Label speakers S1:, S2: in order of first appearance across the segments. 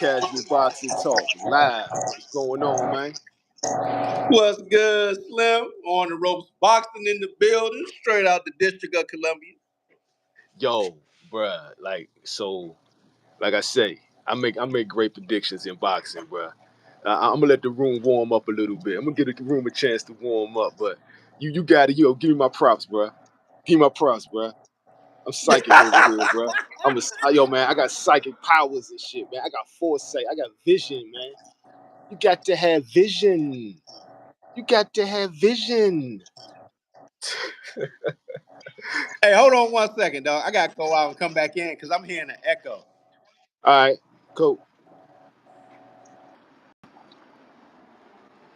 S1: Casual Boxing Talk live. What's going on, man?
S2: What's good, Slim? On the ropes, boxing in the building, straight out the District of Columbia.
S1: Yo, bruh, like I say, I make great predictions in boxing, bruh. I'm gonna let the room warm up a little bit. I'm gonna give the room a chance to warm up, but you got it. Give me my props, bruh. Give me my props, bruh. I'm psychic over here, bruh. Yo, man. I got psychic powers and shit, man. I got foresight. I got vision, man. You got to have vision. You got to have vision.
S2: Hey, hold on 1 second, dog. I gotta go out and come back in because I'm hearing an echo.
S1: All right, cool.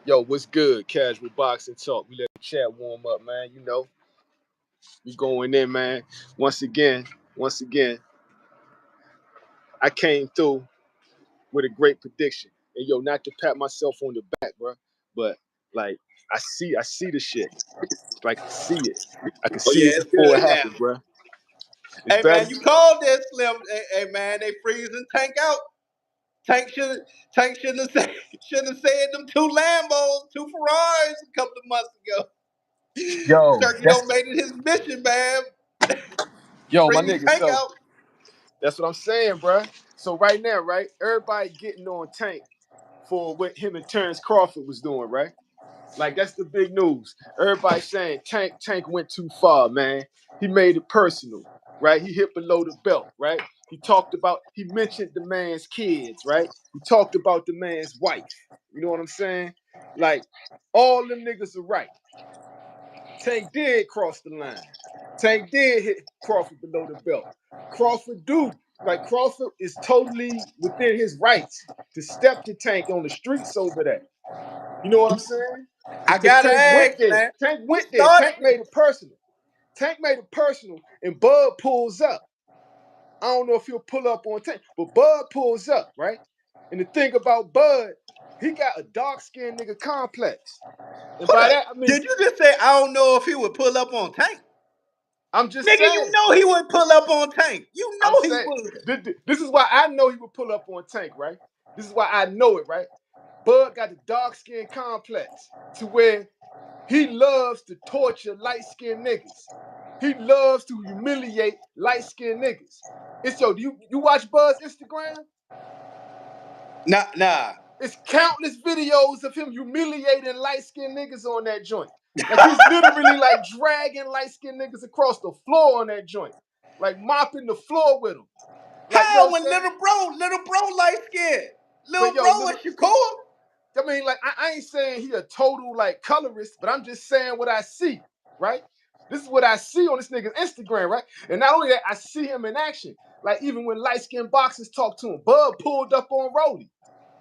S1: Yo, what's good? Casual Boxing Talk. We let the chat warm up, man. We going in, man. Once again, I came through with a great prediction. And yo, not to pat myself on the back, bro, but like I see the shit. Like I see it. I can
S2: Oh
S1: see
S2: yeah,
S1: it
S2: it's
S1: before
S2: good
S1: it
S2: now.
S1: happens, bro. It's
S2: Hey
S1: better.
S2: man, you called this, Slim. Hey man, they freezing Tank out. Tank shouldn't have said them 2 Lambos, 2 Ferraris a couple of months ago.
S1: Yo,
S2: Turkey don't made it his mission, man.
S1: my
S2: Freeze
S1: nigga.
S2: Tank
S1: So
S2: out.
S1: that's what I'm saying, bro. So right now, right, everybody getting on Tank for what him and Terrence Crawford was doing, right? Like that's the big news. Everybody saying Tank went too far, man. He made it personal, right? He hit below the belt, right? He mentioned the man's kids, right? He talked about the man's wife. You know what I'm saying? Like all them niggas are right. Tank did cross the line. Tank did hit Crawford below the belt. Crawford is totally within his rights to step to Tank on the streets over that. You know what I'm saying?
S2: I
S1: Because
S2: gotta
S1: Tank went
S2: ask,
S1: there.
S2: man.
S1: Tank
S2: Who
S1: went there.
S2: started
S1: Tank made it personal. And Bud pulls up. I don't know if he'll pull up on Tank, but Bud pulls up, right? And the thing about Bud, he got a dark-skinned nigga complex. And by that, I mean,
S2: Did you just say I don't know if he would pull up on Tank?
S1: I'm just
S2: Nigga,
S1: saying.
S2: you know he would pull up on Tank. You
S1: I'm
S2: know he
S1: saying.
S2: would.
S1: This is why I know he would pull up on Tank, right? This is why I know it, right? Bud got the dark-skinned complex to where he loves to torture light-skinned niggas. He loves to humiliate light-skinned niggas. Do you watch Bud's Instagram?
S2: Nah.
S1: It's countless videos of him humiliating light-skinned niggas on that joint. Like he's literally like dragging light-skinned niggas across the floor on that joint. Like mopping the floor with them. Like, you know
S2: How
S1: what I'm
S2: when
S1: saying?
S2: little bro light skinned?
S1: But
S2: Little bro was Shakur?
S1: I mean, like, I ain't saying he a total like colorist, but I'm just saying what I see, right? This is what I see on this nigga's Instagram, right? And not only that, I see him in action. Like even when light-skinned boxers talk to him, Bud pulled up on Rolly.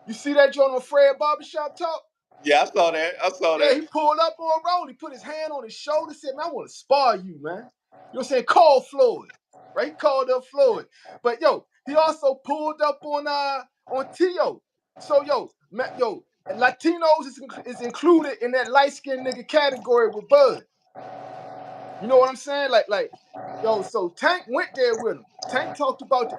S1: You see that joint on Fred Barbershop Talk?
S2: Yeah, I saw that.
S1: Yeah, he pulled up on Rolly, put his hand on his shoulder, said, man, I want to spar you, man. You know what I'm saying? Call Floyd. Right? He called up Floyd. But he also pulled up on Tio. So Latinos is included in that light-skinned nigga category with Bud. You know what I'm saying? So Tank went there with him. Tank talked about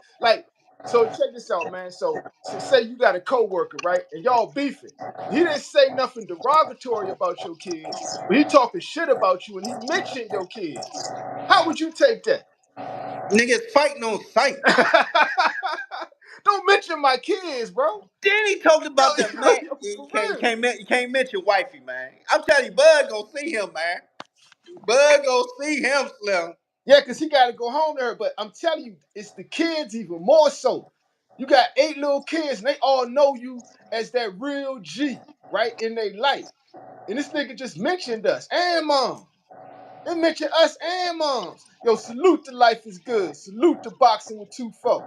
S1: so check this out, man. So say you got a coworker, right? And y'all beefing. He didn't say nothing derogatory about your kids, but he talking shit about you and he mentioned your kids. How would you take that?
S2: Niggas fighting on sight.
S1: Don't mention my kids, bro.
S2: Then he talked about the man. You can't mention wifey, man. I'm telling you, Bud gonna see him, man. Bud gonna see him, Slim.
S1: Yeah, because he got to go home to her. But I'm telling you, it's the kids even more so. You got 8 little kids, and they all know you as that real G, right, in their life. And this nigga just mentioned us and mom. They mentioned us and moms. Yo, salute to Life is Good. Salute to Boxing with 2-4.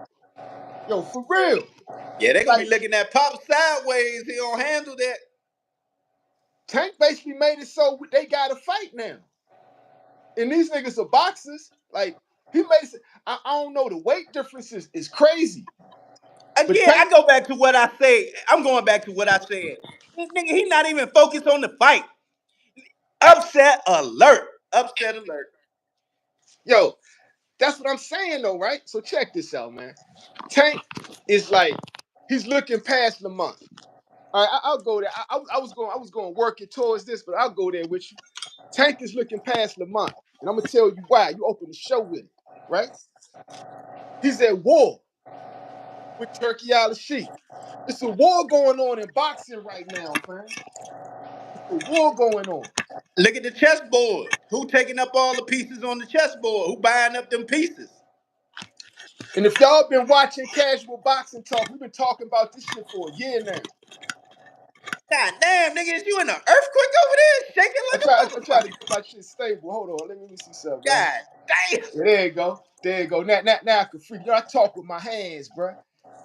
S1: Yo, for real.
S2: Yeah, they gonna be looking at Pop sideways. He don't handle that.
S1: Tank basically made it so they got to fight now. And these niggas are boxers. Like, he made it. I don't know. The weight difference is crazy.
S2: Again, I go back to what I said. I'm going back to what I said. This nigga, he not even focused on the fight. Upset alert. Upset alert.
S1: Yo, that's what I'm saying though, right? So check this out, man. Tank is like He's looking past Lamont. All right, I'll go there. I was going to work it towards this, but I'll go there with you. Tank is looking past Lamont, and I'm gonna tell you why. You open the show with it, right? He's at war with Turkey Al-Sheikh. It's a war going on in boxing right now, fam. It's a war going on.
S2: Look at the chessboard. Who taking up all the pieces on the chessboard? Who buying up them pieces?
S1: And if y'all been watching Casual Boxing Talk, we've been talking about this shit for a year now.
S2: God damn, nigga, is you in an earthquake over there? Shaking
S1: I
S2: like
S1: try,
S2: a
S1: I try to
S2: motherfucker.
S1: get my shit stable. Hold on, let me see something, man.
S2: God damn.
S1: Yeah, there you go. There you go. Now I can freak. You know, I talk with my hands, bro.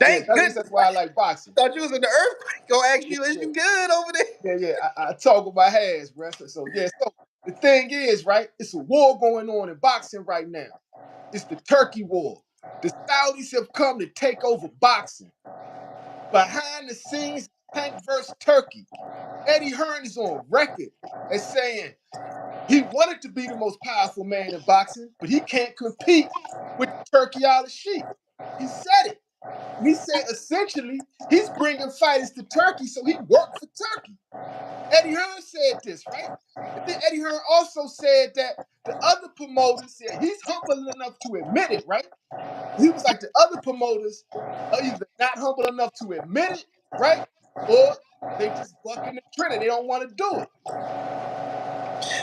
S1: Yeah,
S2: Thank
S1: that's
S2: goodness.
S1: why I like boxing.
S2: Thought you was in the earthquake. Go ask
S1: Yeah,
S2: you, is
S1: yeah,
S2: you good over there?
S1: yeah. I talk with my hands, bro. So yeah. So the thing is, right? It's a war going on in boxing right now. It's the Turkey war. The Saudis have come to take over boxing. Behind the scenes, Tank versus Turkey. Eddie Hearn is on record as saying he wanted to be the most powerful man in boxing, but he can't compete with Turkey Al-Sheikh. He said it. And he said essentially he's bringing fighters to Turkey so he worked for Turkey. Eddie Hearn said this, right? And then Eddie Hearn also said that the other promoters said he's humble enough to admit it, right? He was like the other promoters are either not humble enough to admit it, right? Or they just bucking the trend and they don't want to do it.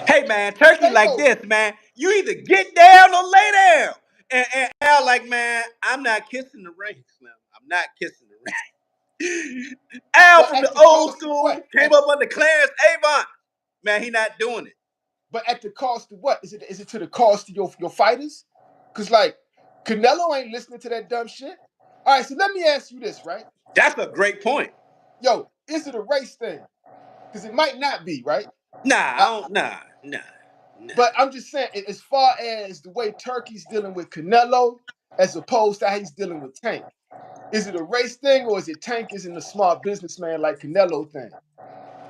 S2: Hey man, Turkey like
S1: Takeover.
S2: this, man. You either get down or lay down. And Al like, man, I'm not kissing the ring, Slim. I'm not kissing the ring. Al
S1: But
S2: from
S1: at
S2: the
S1: the
S2: old
S1: cost of
S2: school
S1: what?
S2: came up under Clarence Avon. Man, he not doing it.
S1: But at the cost of what? Is it to the cost of your fighters? Because like Canelo ain't listening to that dumb shit. All right, so let me ask you this, right?
S2: That's a great point.
S1: Yo, is it a race thing? Because it might not be, right?
S2: Nah, I don't. Nah.
S1: But I'm just saying, as far as the way Turkey's dealing with Canelo, as opposed to how he's dealing with Tank, is it a race thing or is it Tank isn't a smart businessman like Canelo thing?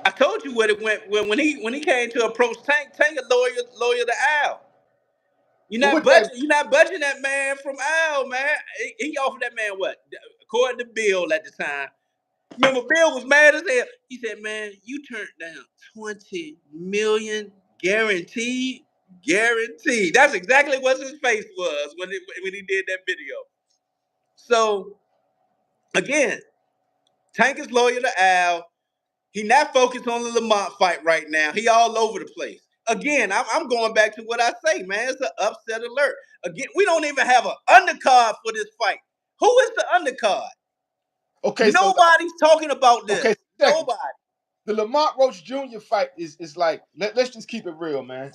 S2: I told you what it went when he came to approach Tank. Tank a lawyer to Al. You're
S1: But
S2: not
S1: what that
S2: budging. You're not budging that man from Al, man. He offered that man what? According to Bill at the time. Remember, Bill was mad as hell. He said, "Man, you turned down 20 million guaranteed, guaranteed." That's exactly what his face was when he did that video. So again, Tank is loyal to Al. He not focused on the Lamont fight right now. He all over the place. Again, I'm going back to what I say, man. It's an upset alert. Again, we don't even have an undercard for this fight. Who is the undercard?
S1: okay, so
S2: Nobody's talking about this.
S1: okay, second.
S2: Nobody.
S1: The Lamont Roach Jr. fight is like let's just keep it real, man.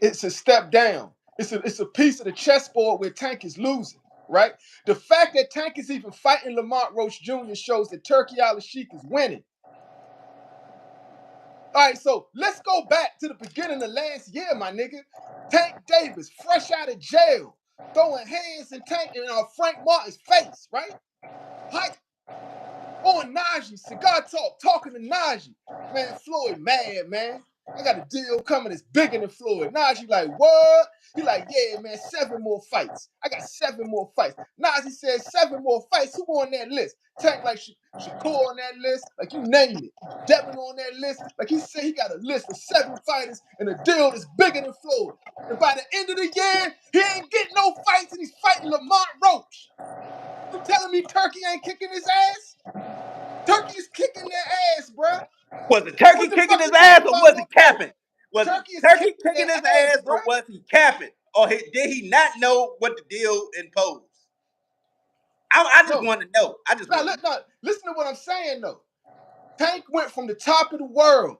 S1: It's a step down. It's a piece of the chessboard where Tank is losing, right? The fact that Tank is even fighting Lamont Roach Jr. shows that Turkey Al-Sheikh is winning. All right, so let's go back to the beginning of last year, my nigga. Tank Davis, fresh out of jail, throwing hands in Tank in Frank Martin's face, right? Hype on Najee, cigar talk, talking to Najee. Man, Floyd mad, man. I got a deal coming that's bigger than Floyd. Najee like, what? He like, yeah, man, 7 more fights. I got 7 more fights. Najee said 7 more fights. Who on that list? Tank like Shakur on that list, like you name it. Devin on that list, like he said he got a list of 7 fighters and a deal that's bigger than Floyd. And by the end of the year, he ain't getting no fights and he's fighting Lamont Roach. You telling me Turkey ain't kicking his ass? Turkey is kicking their ass, bruh.
S2: Was it Turkey
S1: What the
S2: kicking
S1: fuck
S2: his
S1: you think
S2: ass or
S1: about
S2: was he
S1: Lamont?
S2: capping? Was it
S1: Turkey is
S2: Turkey
S1: kicking
S2: kicking his
S1: their ass,
S2: ass or
S1: bruh.
S2: was he capping? Or did he not know what the deal imposed? I just
S1: No,
S2: want to know. I just
S1: no,
S2: want to know.
S1: no, listen to what I'm saying though. Tank went from the top of the world.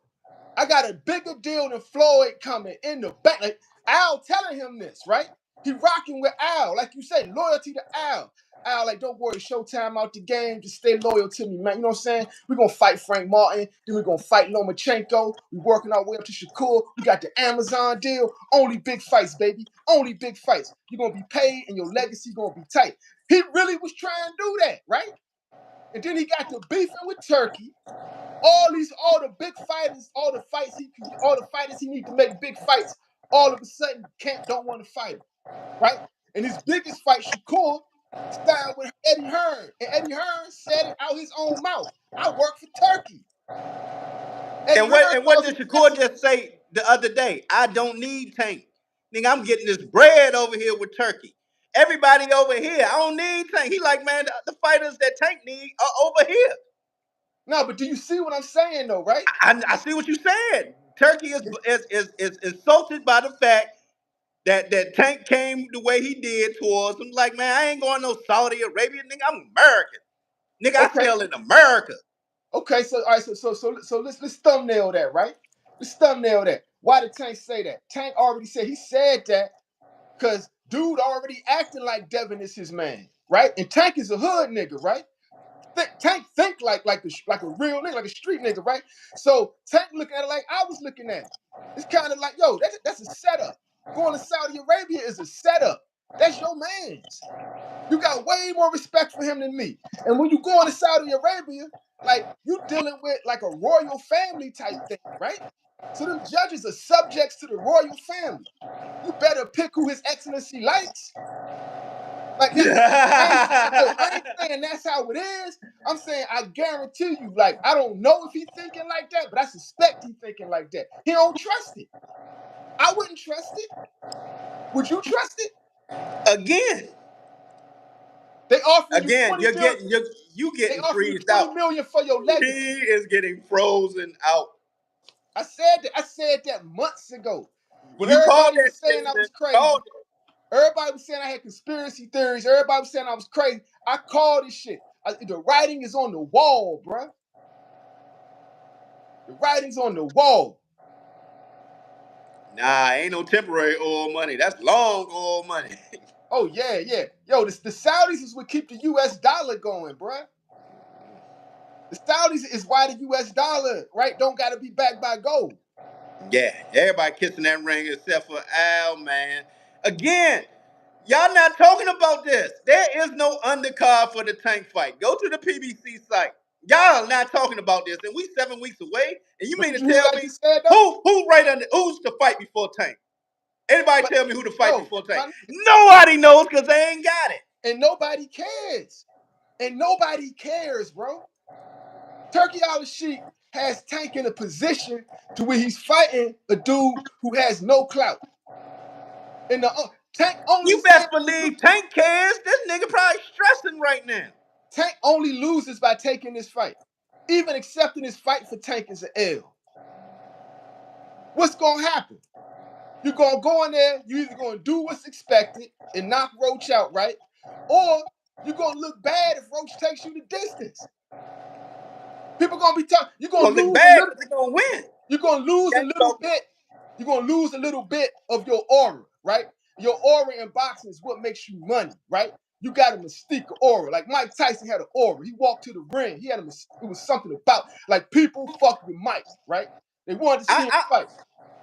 S1: I got a bigger deal than Floyd coming in the back. Like Al telling him this, right? He rocking with Al, like you said, loyalty to Al. Al, like, don't worry, Showtime out the game. Just stay loyal to me, man. You know what I'm saying? We're going to fight Frank Martin. Then we're going to fight Lomachenko. We're working our way up to Shakur. We got the Amazon deal. Only big fights, baby. Only big fights. You're going to be paid and your legacy going to be tight. He really was trying to do that, right? And then he got to beefing with Turkey. All the big fighters, all the fighters he need to make big fights, all of a sudden Camp don't want to fight him, right? And his biggest fight, Shakur, signed with Eddie Hearn, and Eddie Hearn said it out his own mouth. I work for Turkey. Eddie Hearn
S2: And what
S1: calls
S2: did
S1: him
S2: Shakur
S1: Jesse.
S2: just say the other day? I don't need Tank. Nigga, I'm getting this bread over here with Turkey. Everybody over here, I don't need Tank. He like, man, the fighters that Tank need are over here.
S1: No, but do you see what I'm saying though, right?
S2: I see what you said. Turkey is insulted by the fact that Tank came the way he did towards him. Like, man, I ain't going no Saudi Arabia, nigga. I'm American. Nigga, I
S1: Okay.
S2: sell in America.
S1: Okay, so all right, so let's thumbnail that, right? Let's thumbnail that. Why did Tank say that? Tank already said he said that because dude already acting like Devin is his man, right? And Tank is a hood nigga, right? Tank think like a real nigga, like a street nigga, right? So Tank looking at it like I was looking at it. It's kind of like, yo, that's a setup. Going to Saudi Arabia is a setup. That's your man's. You got way more respect for him than me. And when you go into Saudi Arabia, like you dealing with like a royal family type thing, right? So them judges are subjects to the royal family. You better pick who His Excellency likes. Like that. I ain't saying that's how it is. I'm saying I guarantee you, like, I don't know if he's thinking like that, but I suspect he's thinking like that. He don't trust it. I wouldn't trust it. Would you trust it?
S2: Again,
S1: They offering you
S2: again,
S1: 20 million.
S2: you
S1: They
S2: getting
S1: offering you
S2: freezed
S1: 20
S2: out.
S1: million for your
S2: He
S1: legacy.
S2: is getting frozen out.
S1: I said that months ago. When
S2: You called
S1: everybody
S2: that
S1: was
S2: shit,
S1: saying I
S2: man.
S1: was crazy,
S2: Called it.
S1: everybody was saying I had conspiracy theories, everybody was saying I was crazy. I called this shit. The writing is on the wall, bruh. The writing's on the wall.
S2: Nah, ain't no temporary oil money. That's long oil money.
S1: Oh, yeah, yeah. Yo, the Saudis is what keep the US dollar going, bruh. The Saudis is why the US dollar, right, don't got to be backed by gold.
S2: Yeah, everybody kissing that ring except for Al, man. Again, y'all not talking about this. There is no undercard for the Tank fight. Go to the PBC site. Y'all not talking about this, and we 7 weeks away. And you
S1: But
S2: mean
S1: did
S2: to
S1: you hear
S2: tell
S1: what I
S2: me
S1: just said, though?
S2: who's the fight before Tank? Anybody
S1: But
S2: tell me who the fight
S1: yo,
S2: before Tank?
S1: my,
S2: Nobody knows because they ain't got it.
S1: and nobody cares. And nobody cares, bro. Turkey Al-Sheikh has Tank in a position to where he's fighting a dude who has no clout. And the Tank only
S2: You best
S1: stands to lose.
S2: believe Tank cares. This nigga probably stressing right now.
S1: Tank only loses by taking this fight. Even accepting this fight for Tank is an L. What's gonna happen? You're gonna go in there, you're either gonna do what's expected and knock Roach out, right? Or you're gonna look bad if Roach takes you the distance. People gonna be talking, you're
S2: You
S1: gonna
S2: gonna look
S1: lose a
S2: bad
S1: little,
S2: because they gonna win.
S1: you're gonna lose a
S2: Can't
S1: little
S2: talk.
S1: bit, you're gonna lose a little bit of your aura, right? Your aura in boxing is what makes you money, right? You got a mystique aura. Like Mike Tyson had an aura. He walked to the ring. He had it was something about like people fuck with Mike, right? They wanted to see him
S2: I
S1: fight.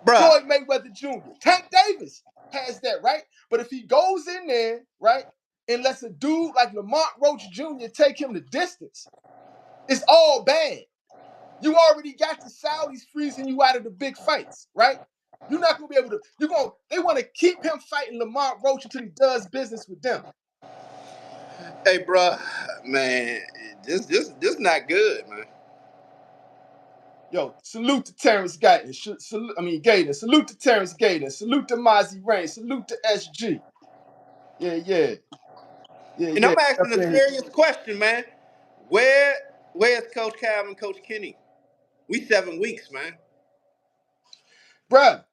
S2: bruh,
S1: Floyd Mayweather Jr. Tank Davis has that, right? But if he goes in there, right, and lets a dude like Lamont Roach Jr. take him the distance, it's all bad. You already got the Saudis freezing you out of the big fights, right? You're not gonna be able to. They want to keep him fighting Lamont Roach until he does business with them.
S2: hey bruh, man, this not good, man.
S1: Yo, salute to Terrence Gator. Gator. Salute to Terrence Gator. Salute to Mozzie Rain. Salute to SG. Yeah, yeah, yeah,
S2: And
S1: yeah.
S2: I'm asking
S1: Up
S2: a
S1: in here.
S2: serious question, man. Where's Coach Calvin, Coach Kenny? We 7 weeks, man.
S1: Bruh,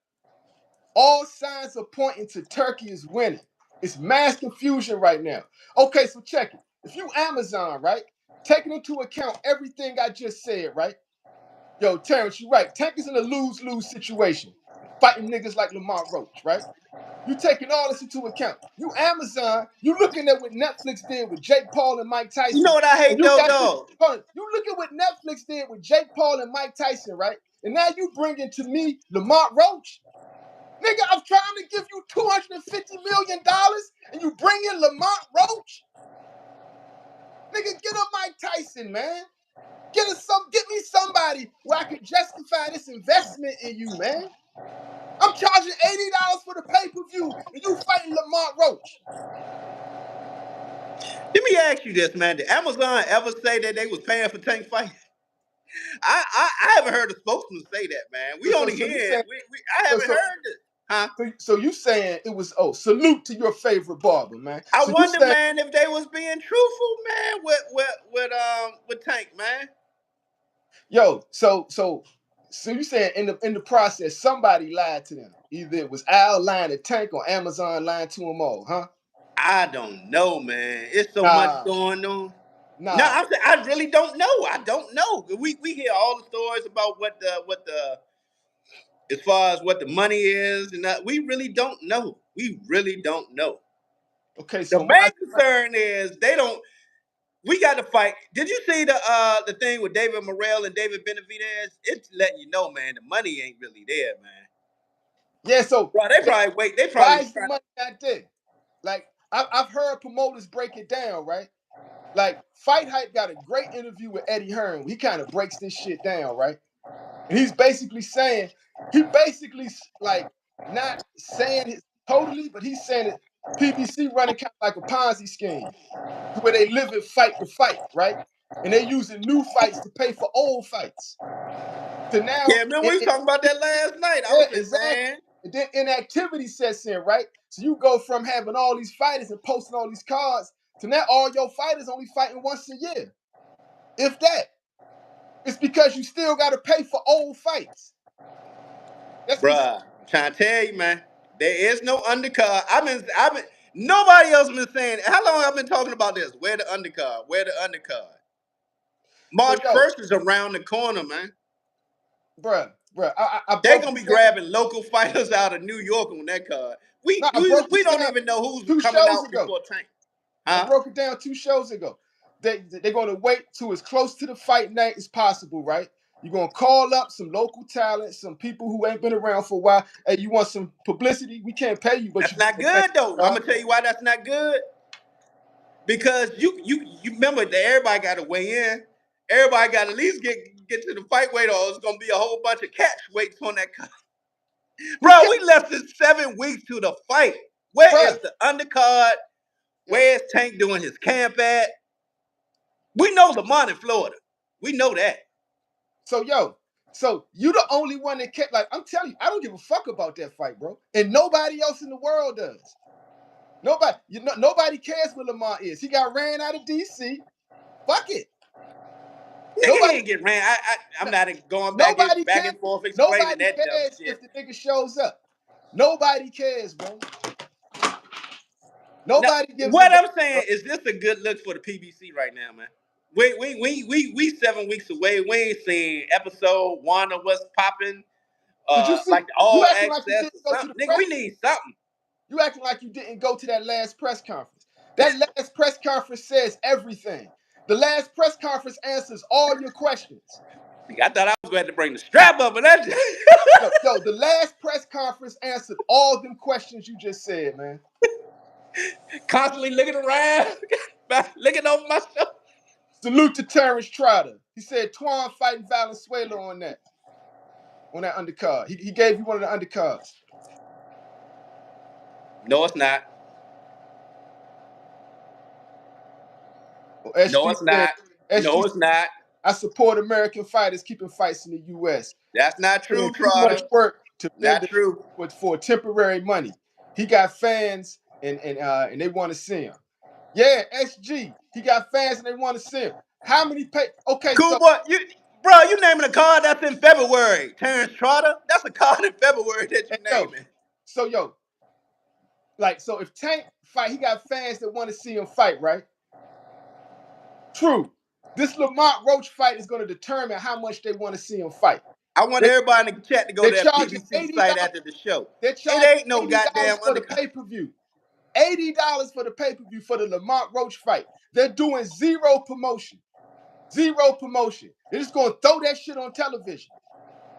S1: all signs are pointing to Turkey is winning. It's mass confusion right now. Okay, so check it. If you Amazon, right, taking into account everything I just said, right? Yo, Terrence, you right. Tank is in a lose-lose situation. Fighting niggas like Lamont Roach, right? You taking all this into account. You Amazon, you looking at what Netflix did with Jake Paul and Mike
S2: You know
S1: Tyson.
S2: what I
S1: And
S2: hate
S1: you
S2: though,
S1: got this,
S2: dog?
S1: hold on, you look at what Netflix did with Jake Paul and Mike Tyson, right? And now you bringing to me Lamont Roach. Nigga, I'm trying to give you $250 million and you bring in Lamont Roach? Nigga, get a Mike Tyson, man. Get me somebody where I can justify this investment in you, man. I'm charging $80 for the pay-per-view and you fighting Lamont Roach.
S2: Let me ask you this, man. Did Amazon ever say that they was paying for Tank fights? I haven't heard a spokesman say that, man. We
S1: So
S2: only
S1: so you
S2: hear
S1: saying
S2: I
S1: so
S2: haven't
S1: so
S2: heard it. Huh?
S1: so you saying it was salute to your favorite barber, man.
S2: I
S1: So you
S2: wonder,
S1: saying
S2: man, if they was being truthful, man, with Tank, man.
S1: so you saying in the process somebody lied to them. Either it was Al lying to Tank or Amazon lying to them all, huh?
S2: I don't know, man. It's so much
S1: Nah,
S2: going on. No,
S1: nah.
S2: I'm saying I really don't know. I don't know. We hear all the stories about what the as far as what the money is, and we really don't know. We really don't know.
S1: Okay,
S2: The
S1: so my
S2: main concern is they don't. We got to fight. Did you see the thing with David Morrell and David Benavidez? It's letting you know, man, the money ain't really there, man.
S1: yeah, so
S2: Bro, they probably wait. They
S1: why
S2: probably
S1: is the
S2: trying to.
S1: money not there? Like I've heard promoters break it down, right? Like Fight Hype got a great interview with Eddie Hearn. He kind of breaks this shit down, right? And he's basically saying like not saying it totally, but he's saying it PBC running kind of like a Ponzi scheme where they live in fight to fight, right? And they're using new fights to pay for old fights. So now,
S2: Yeah, remember we was talking about that last night? I
S1: yeah,
S2: was saying,
S1: exactly.
S2: man,
S1: And then inactivity sets in, right? So you go from having all these fighters and posting all these cards to now all your fighters only fighting once a year. If that. It's because you still got to pay for old fights. That's what's
S2: bruh, I'm trying to tell you, man, there is no undercard. I've been. Nobody else been saying. How long I've been talking about this? Where the undercard? Where the undercard?
S1: so
S2: March
S1: yo,
S2: 1st is around the corner, man.
S1: bruh. I
S2: They're
S1: broke
S2: gonna
S1: it
S2: be
S1: down.
S2: grabbing local fighters out of New York on that card.
S1: No,
S2: We
S1: I
S2: we,
S1: broke it
S2: we don't
S1: down
S2: even know who's
S1: two
S2: coming
S1: shows
S2: out
S1: ago.
S2: before Tank.
S1: I
S2: Huh?
S1: broke it down 2 shows ago. They're gonna wait to as close to the fight night as possible, right? You're gonna call up some local talent, some people who ain't been around for a while. Hey, you want some publicity? We can't pay you, but
S2: That's
S1: you
S2: not
S1: can pay.
S2: good though. I'm gonna tell you why that's not good. Because you remember that everybody got to weigh in. Everybody got to at least get to the fight weight, or it's gonna be a whole bunch of catch weights on that card.
S1: Who
S2: Bro,
S1: can,
S2: we left it 7 weeks to the fight. Where is
S1: bruh?
S2: the undercard?
S1: Yo,
S2: Where's Tank doing his camp at? We know Lamont in Florida. We know that.
S1: so you the only one that kept like I'm telling you, I don't give a fuck about that fight, bro, and nobody else in the world does. Nobody cares where Lamar is. He got ran out of DC. Fuck it.
S2: Nigga, he
S1: Nobody,
S2: ain't get ran. I'm not going
S1: nobody
S2: back
S1: cares.
S2: and forth explaining
S1: Nobody
S2: that dumb
S1: cares
S2: shit.
S1: if the nigga shows up. Nobody cares, bro.
S2: No,
S1: Nobody gives a
S2: what
S1: damn,
S2: I'm
S1: bro.
S2: saying is this a good look for the PBC right now, man. We 7 weeks away. We ain't seen episode 1 of what's popping,
S1: Did you see?
S2: like the
S1: You
S2: all
S1: acting like you
S2: access
S1: didn't
S2: or
S1: go to the
S2: something. Nigga,
S1: press.
S2: we need something.
S1: You acting like you didn't go to that last press conference. That last press conference says everything. The last press conference answers all your questions.
S2: I thought I was going to have to bring the strap up, but that
S1: Yo, the last press conference answered all them questions you just said, man.
S2: constantly looking around, looking over myself.
S1: Salute to Terrence Trotter. He said Twan fighting Valenzuela on that undercard. He gave you one of the undercards.
S2: No, it's not.
S1: Well,
S2: No,
S1: SG
S2: it's
S1: said,
S2: not. No,
S1: SG
S2: it's not.
S1: I support American fighters keeping fights in the U.S.
S2: That's not
S1: Putting
S2: true,
S1: too much
S2: Trotter.
S1: work to
S2: Not
S1: bend it
S2: true.
S1: for temporary money. He got fans and they want to see him. Yeah, SG. He got fans and they want to see him. How many pay? Okay,
S2: Cool
S1: so
S2: boy, you naming a card that's in February. Terrence Trotter, that's a card in February that you
S1: hey, yo,
S2: naming.
S1: so like so if Tank fight, he got fans that want to see him fight, right? True. This Lamont Roach fight is going to determine how much they want to see him fight.
S2: I want
S1: They,
S2: everybody in the chat to go
S1: they're
S2: to that
S1: charging
S2: PBC site
S1: $80.
S2: after the show.
S1: They're
S2: It
S1: charging
S2: ain't no
S1: $80
S2: goddamn
S1: for the
S2: undercut.
S1: pay-per-view. $80 for the pay-per-view for the Lamont Roach fight. They're doing zero promotion. Zero promotion. They're just gonna throw that shit on television,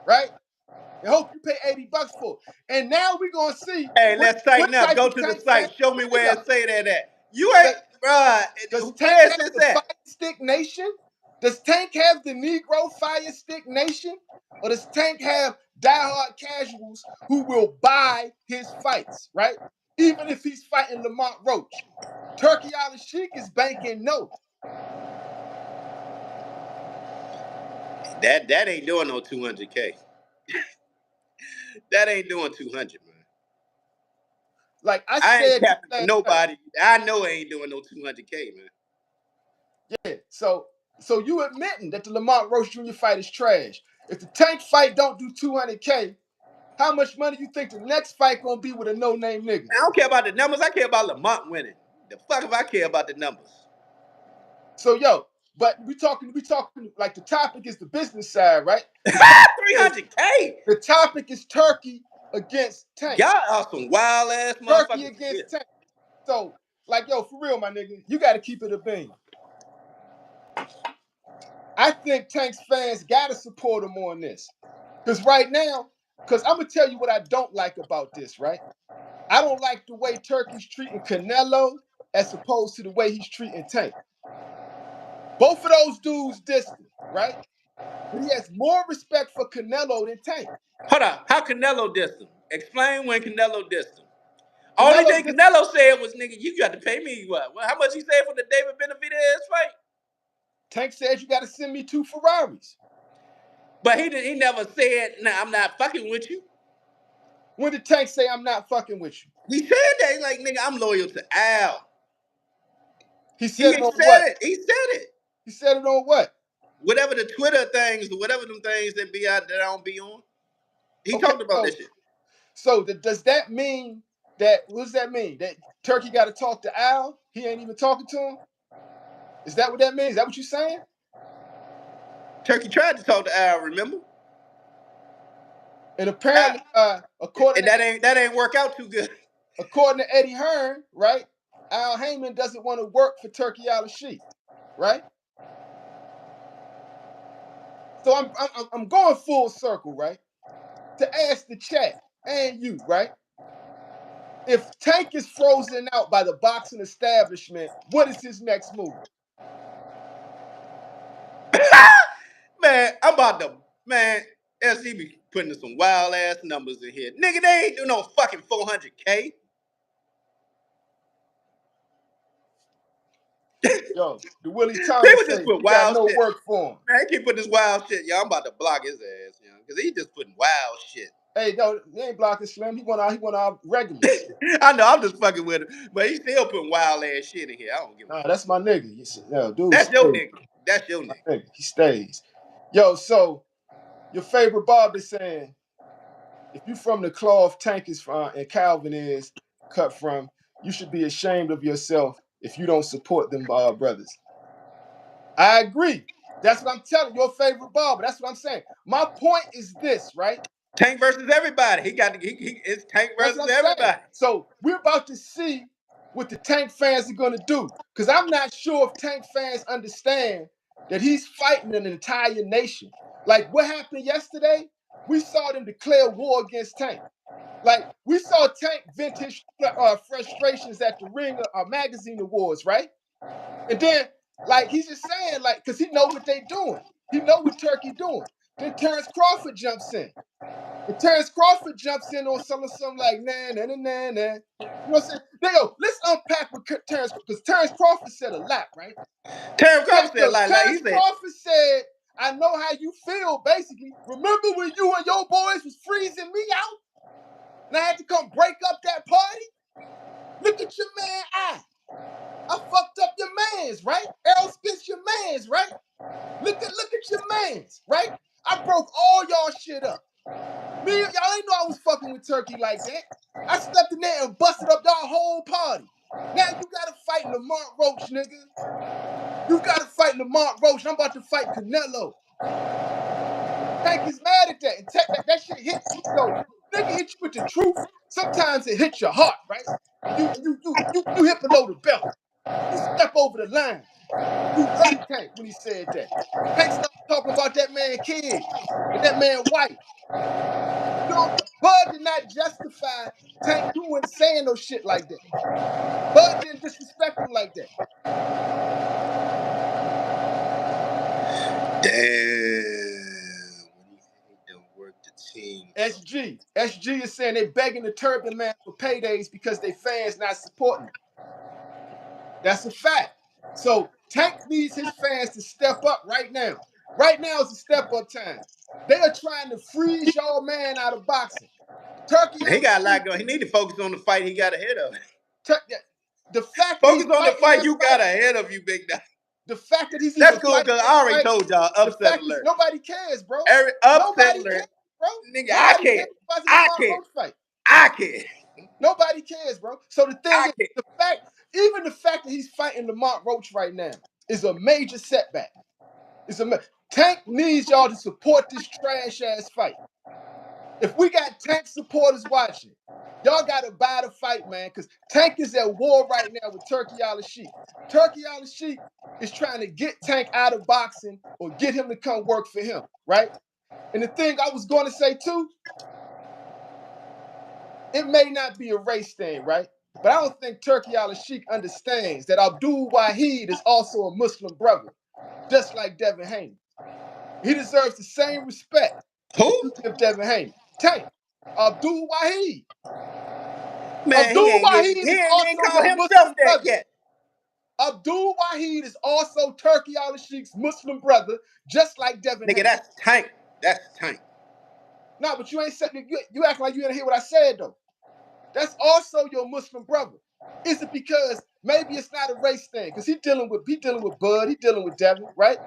S1: right? And hope you pay $80 for it. And now we're gonna see
S2: Hey,
S1: what,
S2: let's
S1: what
S2: tighten up.
S1: type
S2: Go
S1: of
S2: to the
S1: Tank fan.
S2: site. Show me
S1: Here we
S2: where
S1: go.
S2: it say that at. You ain't,
S1: Does
S2: bruh.
S1: Tank
S2: Where's
S1: have
S2: this
S1: the
S2: at?
S1: Fire Stick Nation? Does Tank have the Negro Fire Stick Nation? Or does Tank have diehard casuals who will buy his fights, right? even if he's fighting Lamont Roach. Turkey Al-Sheikh is banking no.
S2: That ain't doing no 200K. That ain't doing 200, man.
S1: Like I
S2: I ain't
S1: said
S2: capping for
S1: last night.
S2: nobody. I know it ain't doing no 200K, man.
S1: Yeah. So you admitting that the Lamont Roach Jr. fight is trash. If the Tank fight don't do 200K, how much money you think the next fight gonna be with a no-name nigga?
S2: I don't care about the numbers. I care about Lamont winning. The fuck if I care about the numbers?
S1: So but we talking like the topic is the business side, right?
S2: 300K.
S1: The topic is Turkey against Tank.
S2: Y'all are some wild ass
S1: Turkey
S2: motherfuckers.
S1: against Tank. So, like, for real, my nigga, you got to keep it a bean. I think Tank's fans got to support him on this. Because right now, I'm going to tell you what I don't like about this, right? I don't like the way Turkey's treating Canelo as opposed to the way he's treating Tank. Both of those dudes distant, right? But he has more respect for Canelo than Tank.
S2: Hold on. How Canelo dissed him? Explain when Canelo dissed him. Only
S1: Canelo
S2: thing Canelo said was, nigga, you got to pay me what? How much he said for the David Benavidez fight?
S1: Tank says you got to send me 2 Ferraris.
S2: But he never said, nah, I'm not fucking with you.
S1: When did Tank say I'm not fucking with you?
S2: He said that. He's like, nigga, I'm loyal to Al.
S1: He said it on
S2: said
S1: what?
S2: it. He said it.
S1: He said it on what?
S2: Whatever the Twitter things, whatever them things that be out that I don't be on. He
S1: Okay,
S2: talked about this shit.
S1: So does that mean that, what does that mean? That Turkey got to talk to Al? He ain't even talking to him? Is that what that means? Is that what you're saying?
S2: Turkey tried to talk to Al, remember?
S1: And apparently, according
S2: that ain't work out too good.
S1: According to Eddie Hearn, right? Al Heyman doesn't want to work for Turkey Al-Sheikh, right? So I'm going full circle, right? To ask the chat and you, right? If Tank is frozen out by the boxing establishment, what is his next move?
S2: Man, I'm about to, man, SC be putting some wild ass numbers in here. Nigga, they ain't do no fucking 400K.
S1: Yo, the Willie Thomas
S2: People just
S1: say
S2: put
S1: he got
S2: wild
S1: no
S2: shit.
S1: work for him.
S2: Man, he keep putting this wild shit. Yo, I'm about to block his ass, you know, because he just putting wild shit.
S1: Hey, no, he ain't blocking Slim. He want our regulars.
S2: I know, I'm just fucking with him, but he's still putting wild ass shit in here. I don't give a
S1: Nah,
S2: fuck.
S1: that's my nigga. Dude,
S2: That's your
S1: stays.
S2: nigga. That's your nigga.
S1: Nigga, he stays. Yo, so your favorite Bob is saying, if you from the cloth Tank is from and Calvin is cut from, you should be ashamed of yourself if you don't support them brothers. I agree. That's what I'm telling your favorite barber. That's what I'm saying. My point is this, right?
S2: Tank versus everybody. It's Tank
S1: That's what
S2: versus
S1: I'm saying.
S2: everybody.
S1: So we're about to see what the Tank fans are going to do. Because I'm not sure if Tank fans understand that he's fighting an entire nation. Like what happened yesterday, we saw them declare war against Tank. Like we saw Tank vent his frustrations at the Ring Magazine Awards, right? And then, like he's just saying, like, because he know what they doing. He know what Turkey doing. Then Terrence Crawford jumps in. And Terrence Crawford jumps in on something like, nah, nah, nah, nah, nah. You know what I'm saying? Let's unpack what Terrence, because Terrence Crawford said a lot, right?
S2: Terrence Crawford said,
S1: Terrence Crawford said, I know how you feel, basically. Remember when you and your boys was freezing me out? And I had to come break up that party? Look at your man eye. I fucked up your mans, right? Errol Spence your mans, right? Look at your mans, right? I broke all y'all shit up. Me, y'all ain't know I was fucking with Turkey like that. I stepped in there and busted up y'all whole party. Now you gotta fight Lamont Roach, nigga. You gotta fight Lamont Roach. I'm about to fight Canelo. Tank is mad at that. And that shit hit, nigga hit you with the truth. Sometimes it hits your heart, right? And you hit below the belt. You step over the line. You hurt Tank when he said that. Tank started talking about that man kids and that man wife. You know, Bud did not justify Tank doing saying no shit like that. Bud didn't disrespect him like that.
S2: Damn. When he don't work the
S1: SG is saying they begging the Turban Man for paydays because they fans not supporting him. That's a fact. So Tank needs his fans to step up right now. Right now is a step up time. They are trying to freeze y'all man out of boxing. Turkey
S2: He got a lot
S1: Al-Sheikh,
S2: going. He need to focus on the fight he got ahead of.
S1: the fact that he's
S2: Focus on the
S1: fighting
S2: fight
S1: this
S2: you
S1: fight,
S2: got ahead of you, big dog.
S1: the fact that he's
S2: That's
S1: even
S2: cool
S1: fighting
S2: because
S1: this
S2: I already
S1: fight,
S2: told y'all
S1: the
S2: upset
S1: fact is
S2: alert.
S1: nobody cares, bro.
S2: Upset
S1: Nobody
S2: alert.
S1: cares, bro.
S2: Nigga, I
S1: Nobody
S2: care.
S1: cares about the
S2: I
S1: Mark
S2: care.
S1: Roach fight.
S2: I care.
S1: Nobody cares, bro. So the thing
S2: I
S1: is,
S2: care.
S1: even the fact that he's fighting Lamont Roach right now is a major setback. Tank needs y'all to support this trash ass fight. If we got Tank supporters watching, y'all gotta buy the fight, man, because Tank is at war right now with Turkey Al-Sheikh. Turkey Al-Sheikh is trying to get Tank out of boxing or get him to come work for him, right? And the thing I was going to say too, it may not be a race thing, right? But I don't think Turkey Al-Sheikh understands that Abdul Wahid is also a Muslim brother, just like Devin Haney. He deserves the same respect that
S2: Who?
S1: you give Devin Haney. Tank, Abdul Wahid.
S2: Man,
S1: Abdul Wahid
S2: he
S1: is
S2: ain't even
S1: also
S2: called
S1: your
S2: himself
S1: Muslim
S2: that
S1: brother.
S2: yet.
S1: Abdul Wahid is also Turkey Al-Sheikh's Muslim brother, just like Devin
S2: Nigga,
S1: Haney.
S2: that's Tank. That's Tank.
S1: No, but you ain't said you act like you didn't hear what I said though. That's also your Muslim brother. Is it because maybe it's not a race thing? Because he dealing with Bud, he dealing with Devin, right?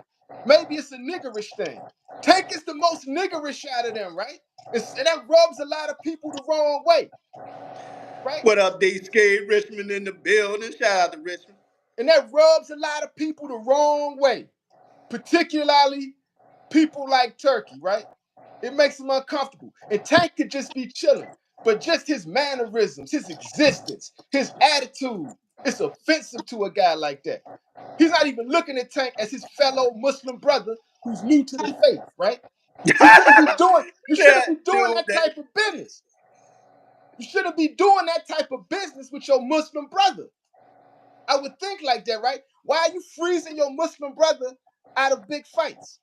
S1: Maybe it's a niggerish thing. Tank is the most niggerish out of them, right? And that rubs a lot of people the wrong way, right?
S2: What up, D-Skate? Richmond in the building. Shout out to Richmond.
S1: And that rubs a lot of people the wrong way, particularly people like Turkey, right? It makes him uncomfortable. And Tank could just be chilling, but just his mannerisms, his existence, his attitude, it's offensive to a guy like that. He's not even looking at Tank as his fellow Muslim brother who's new to the faith, right? You shouldn't be doing
S2: Dude,
S1: that type of business. You shouldn't be doing that type of business with your Muslim brother. I would think like that, right? Why are you freezing your Muslim brother out of big fights?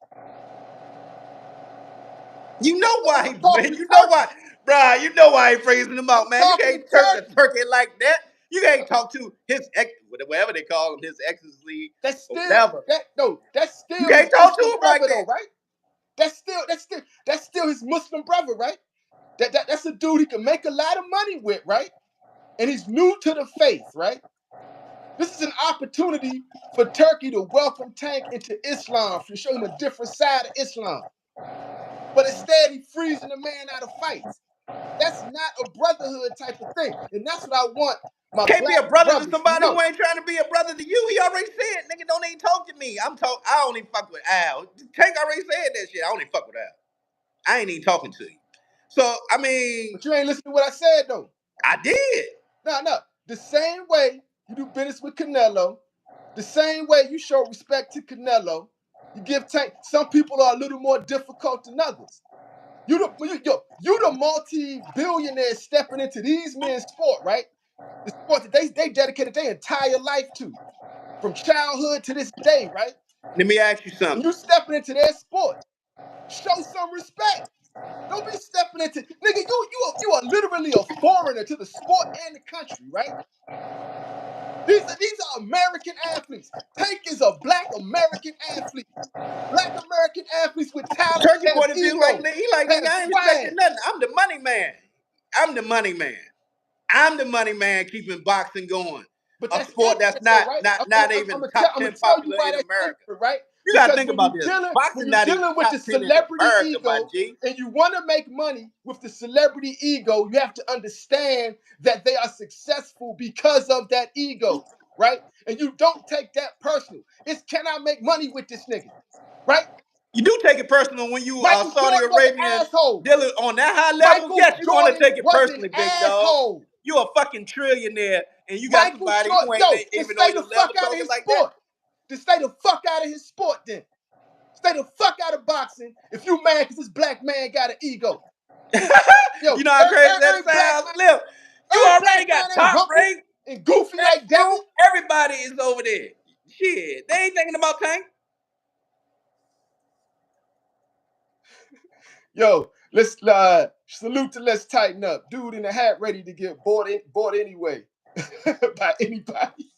S2: you know why he,
S1: talking
S2: man.
S1: to
S2: You know
S1: Turkey.
S2: why, bruh. You know why he freezing him
S1: I'm
S2: out, man. You
S1: talking to
S2: can't turk the
S1: Turkey.
S2: turkey like that. You can't talk to his ex, whatever they call him, his ex's league,
S1: That's
S2: or
S1: still
S2: whatever.
S1: that's
S2: You
S1: still his
S2: can't talk to
S1: Muslim
S2: him like
S1: brother
S2: that.
S1: though, right? That's still his Muslim brother, right? That's a dude he can make a lot of money with, right? And he's new to the faith, right? This is an opportunity for Turkey to welcome Tank into Islam, to show him a different side of Islam. But instead, he's freezing the man out of fights. That's not a brotherhood type of thing. And that's what I want my
S2: Can't be
S1: black
S2: a brother to
S1: brothers to
S2: somebody
S1: know.
S2: who ain't trying to be a brother to you. He already said, nigga, don't even talk to me. I only fuck with Al. Tank already said that shit. I only fuck with Al. I ain't even talking to you. So, I mean,
S1: But you ain't listening to what I said, though.
S2: I did.
S1: No. The same way you do business with Canelo, the same way you show respect to Canelo, you give Tank. Some people are a little more difficult than others. You the multi-billionaire stepping into these men's sport, right? The sport that they dedicated their entire life to, from childhood to this day, right?
S2: Let me ask you
S1: And
S2: something.
S1: you stepping into their sport. Show some respect. Don't be stepping into nigga. You are literally a foreigner to the sport and the country, right? These are American athletes. Tank is a black American athlete. Black American athletes with talent,
S2: Turkey
S1: have
S2: point of view,
S1: ego,
S2: like, nigga,
S1: have
S2: I ain't
S1: swag.
S2: respecting nothing. I'm the money man. I'm the money man. I'm the money man keeping boxing going.
S1: But
S2: A
S1: that's
S2: sport that's
S1: ignorant, though, right?
S2: not even top
S1: I'm
S2: 10
S1: gonna tell you
S2: popular
S1: why
S2: in
S1: that's
S2: America.
S1: ignorant, right?
S2: You gotta
S1: Because
S2: think about this.
S1: when
S2: Boxing
S1: you're
S2: not even
S1: dealing with the
S2: top 10 in
S1: celebrity
S2: America, my
S1: ego,
S2: G.
S1: and you want to make money with the celebrity ego, you have to understand that they are successful because of that ego, right? And you don't take that personal. It's can I make money with this nigga, right?
S2: You do take it personal when you are
S1: Michael
S2: Saudi
S1: Jordan was
S2: Arabian
S1: an asshole.
S2: dealing on that high level.
S1: Michael
S2: Yes, you're gonna
S1: Jordan
S2: take it
S1: was an
S2: personally, big dog.
S1: asshole.
S2: You a fucking trillionaire, and you got
S1: Michael
S2: somebody
S1: Jordan,
S2: who ain't
S1: yo, just
S2: even
S1: stay
S2: on
S1: the
S2: your
S1: fuck
S2: level
S1: out of
S2: talking
S1: his
S2: like that.
S1: sport. Just stay the fuck out of his sport then. Stay the fuck out of boxing if you mad because this black man got an ego. Yo,
S2: You know how crazy that sounds, Flip. You
S1: every
S2: already
S1: black
S2: got
S1: man ain't
S2: top
S1: humble
S2: rank.
S1: and goofy
S2: That's
S1: like
S2: true.
S1: Devin.
S2: Everybody is over there. Shit, they ain't thinking about Tank.
S1: Yo, Let's salute to Let's Tighten Up. Dude in the hat ready to get bought anyway by anybody.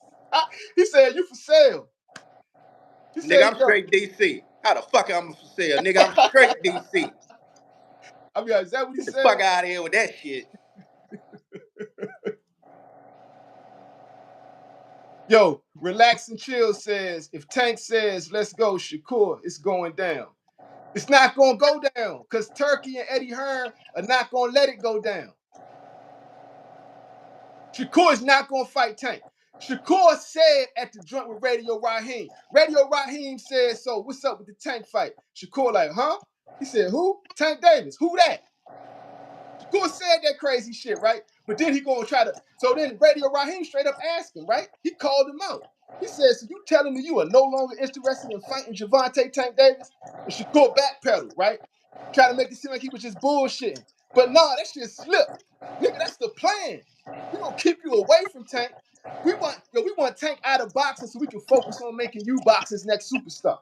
S1: He said, you for sale. He
S2: Nigga,
S1: said,
S2: I'm
S1: yo.
S2: straight DC. How the fuck I'm for sale? Nigga, I'm straight DC.
S1: I mean, is that what he
S2: Get the
S1: said?
S2: fuck out of here with that shit.
S1: Yo, Relax and Chill says, if Tank says, let's go, Shakur, it's going down. It's not going to go down because Turkey and Eddie Hearn are not going to let it go down. Shakur is not going to fight Tank. Shakur said at the joint with Radio Raheem. Radio Raheem said, so what's up with the Tank fight? Shakur like, huh? He said, who? Tank Davis. Who that? Shakur said that crazy shit, right? But then he gonna try to. So then Radio Raheem straight up asked him, right? He called him out. He said, so you telling me you are no longer interested in fighting Gervonta Tank Davis? And Shakur backpedaled, right? Trying to make it seem like he was just bullshitting. But nah, that shit slipped. Nigga, that's the plan. We gonna keep you away from Tank. We want Tank out of boxing so we can focus on making you boxing's next superstar.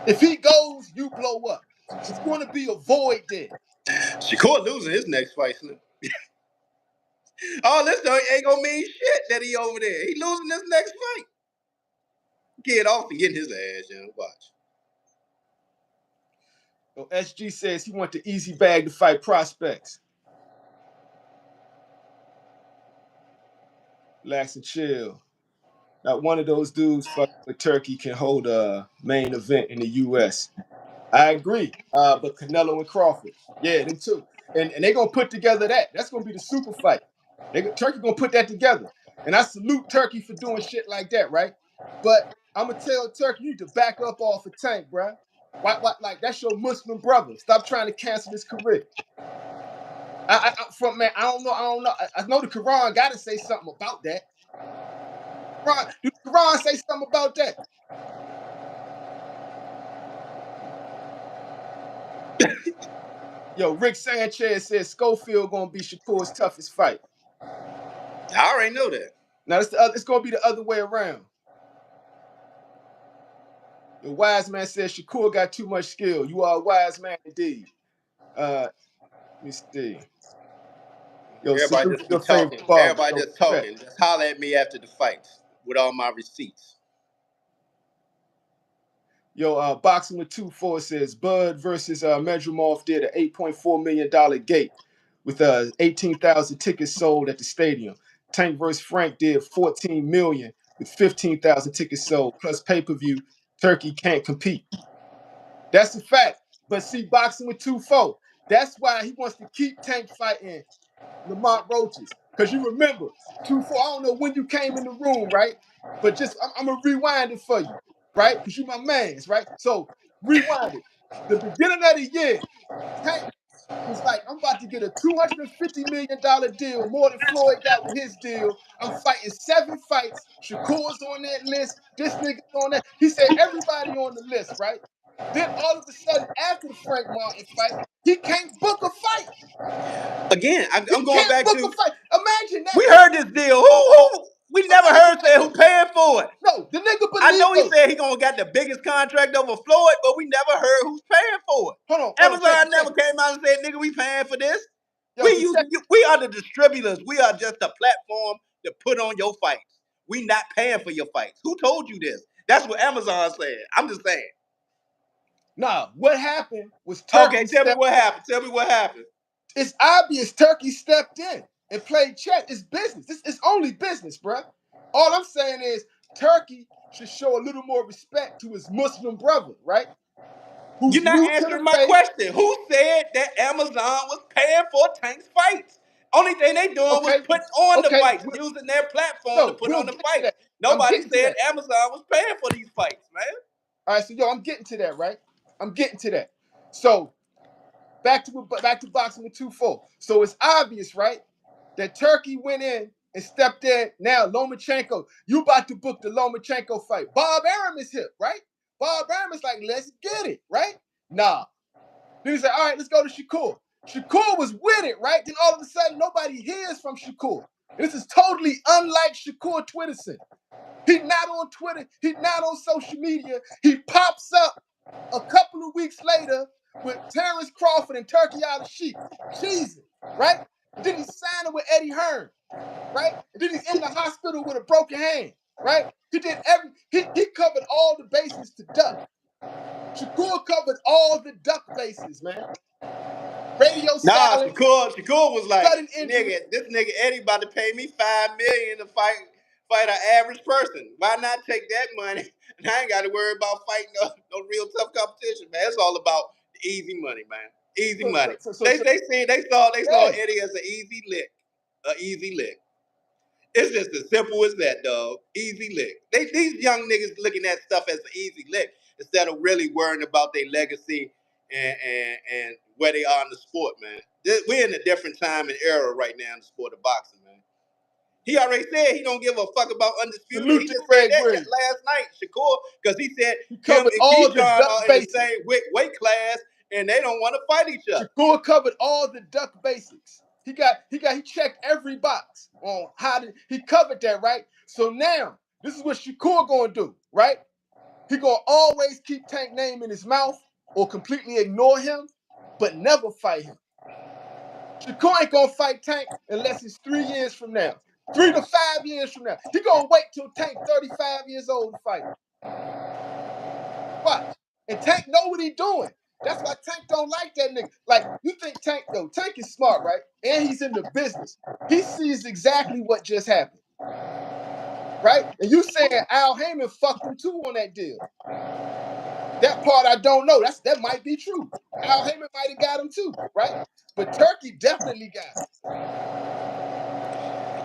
S1: If he goes, you blow up. It's going to be a void there.
S2: Shakur losing his next fight, Slim. All this though ain't gonna mean shit that he over there. He losing this next fight. Get off and get his ass, young. Watch.
S1: So SG says he want the easy bag to fight prospects. Relax and chill. Not one of those dudes fucking with Turkey can hold a main event in the U.S. I agree. But Canelo and Crawford, yeah, them two. And they're going to put together that. That's going to be the super fight. Turkey going to put that together. And I salute Turkey for doing shit like that, right? But I'm going to tell Turkey, you need to back up off a Tank, bruh. Why, like, that's your Muslim brother. Stop trying to cancel his career. I don't know. I know the Quran got to say something about that. Do the Quran say something about that? Yo, Rick Sanchez says Schofield gonna be Shakur's toughest fight.
S2: I already know that.
S1: Now it's gonna be the other way around. The wise man says Shakur got too much skill. You are a wise man indeed. Let me see. Yo,
S2: Everybody
S1: salute to
S2: just be
S1: your favorite
S2: talking.
S1: barber.
S2: Everybody
S1: Yo,
S2: just
S1: respect.
S2: talking. Just holler at me after the fights with all my receipts.
S1: Yo, Boxing with 2-4 says Bud versus Medrumov did an $8.4 million gate with 18,000 tickets sold at the stadium. Tank versus Frank did 14 million with 15,000 tickets sold plus pay-per-view. Turkey can't compete. That's a fact. But see, Boxing with 2-4, that's why he wants to keep Tank fighting Lamont Roaches. Because you remember, 2-4, I don't know when you came in the room, right? But just, I'm going to rewind it for you, right? Because you my mans, right? So, rewind it. The beginning of the year, Tank was like, I'm about to get a $250 million deal, more than Floyd got with his deal. I'm fighting 7 fights. Shakur's on that list. This nigga's on that. He said everybody on the list, right? Then all of a sudden, after the Frank Martin fight, he can't book a fight.
S2: Again, I'm
S1: He
S2: going
S1: can't
S2: back
S1: book a
S2: to.
S1: fight. Imagine that.
S2: We heard this deal. Who? We never heard say who paying for it.
S1: No, the nigga
S2: I know he
S1: Benito.
S2: said he gonna got the biggest contract over Floyd, but we never heard who's paying for it.
S1: Hold on. Check
S2: Amazon
S1: it.
S2: never came out and said, "Nigga, we paying for this."
S1: Yo, so check.
S2: We are the distributors. We are just a platform to put on your fights. We not paying for your fights. Who told you this? That's what Amazon said. I'm just saying.
S1: Nah, what happened was Turkey.
S2: Okay, tell me what happened. Tell me what happened.
S1: It's obvious Turkey stepped in and played check. It's business. It's only business, bruh. All I'm saying is Turkey should show a little more respect to his Muslim brother, right?
S2: You're
S1: Who's
S2: not
S1: new to the
S2: answering my
S1: faith.
S2: question. Who said that Amazon was paying for Tank's fights? Only thing they doing was
S1: Okay,
S2: putting on the
S1: okay.
S2: fights, using their platform to
S1: No,
S2: put
S1: we'll
S2: on the
S1: get to
S2: fights.
S1: that. I'm
S2: Nobody
S1: getting to
S2: said
S1: that.
S2: Amazon was paying for these fights, man.
S1: All right, so yo, I'm getting to that, right? I'm getting to that. So back to boxing with 2-4. So it's obvious, right, that Turkey went in and stepped in. Now Lomachenko, you about to book the Lomachenko fight. Bob Arum is hip, right? Bob Arum is like, let's get it, right? Nah. Then he said, all right, let's go to Shakur. Shakur was with it, right? Then all of a sudden, nobody hears from Shakur. This is totally unlike Shakur Twitterson. He's not on Twitter. He's not on social media. He pops up a couple of weeks later with Terrence Crawford and Turkey Al-Sheikh, cheesing, right? And then he's signing with Eddie Hearn, right? And then he's in the hospital with a broken hand, right? He covered all the bases to duck. Shakur covered all the duck bases, man. Radio
S2: Nah,
S1: silence,
S2: Shakur was like,
S1: sudden injury.
S2: this nigga Eddie about to pay me $5 million to fight an average person. Why not take that money? And I ain't got to worry about fighting no real tough competition, man. It's all about easy money, man. Easy money. They saw Eddie as an easy lick. It's just as simple as that, dog. Easy lick. These young niggas looking at stuff as an easy lick instead of really worrying about their legacy and where they are in the sport, man. We're in a different time and era right now in the sport of boxing, man. He already said he don't give a fuck about undisputed.
S1: Salute
S2: He
S1: to
S2: just said
S1: Greg
S2: that
S1: Williams.
S2: last night, Shakur, because he said
S1: He
S2: him
S1: covered
S2: and
S1: all the
S2: Keyshawn
S1: duck
S2: are in the
S1: bases.
S2: same weight class and they don't want to fight each other.
S1: Shakur covered all the duck basics. He checked every box on he covered that, right? So now, this is what Shakur gonna do, right? He gonna always keep Tank name in his mouth or completely ignore him, but never fight him. Shakur ain't gonna fight Tank unless it's 3 years from now. 3 to 5 years from now. He gonna wait till Tank 35 years old to fight him. Watch. And Tank know what he doing. That's why Tank don't like that nigga. Like, you think Tank is smart, right? And he's in the business. He sees exactly what just happened. Right? And you saying Al Heyman fucked him too on that deal. That part I don't know. That might be true. Al Heyman might have got him too, right? But Turkey definitely got him.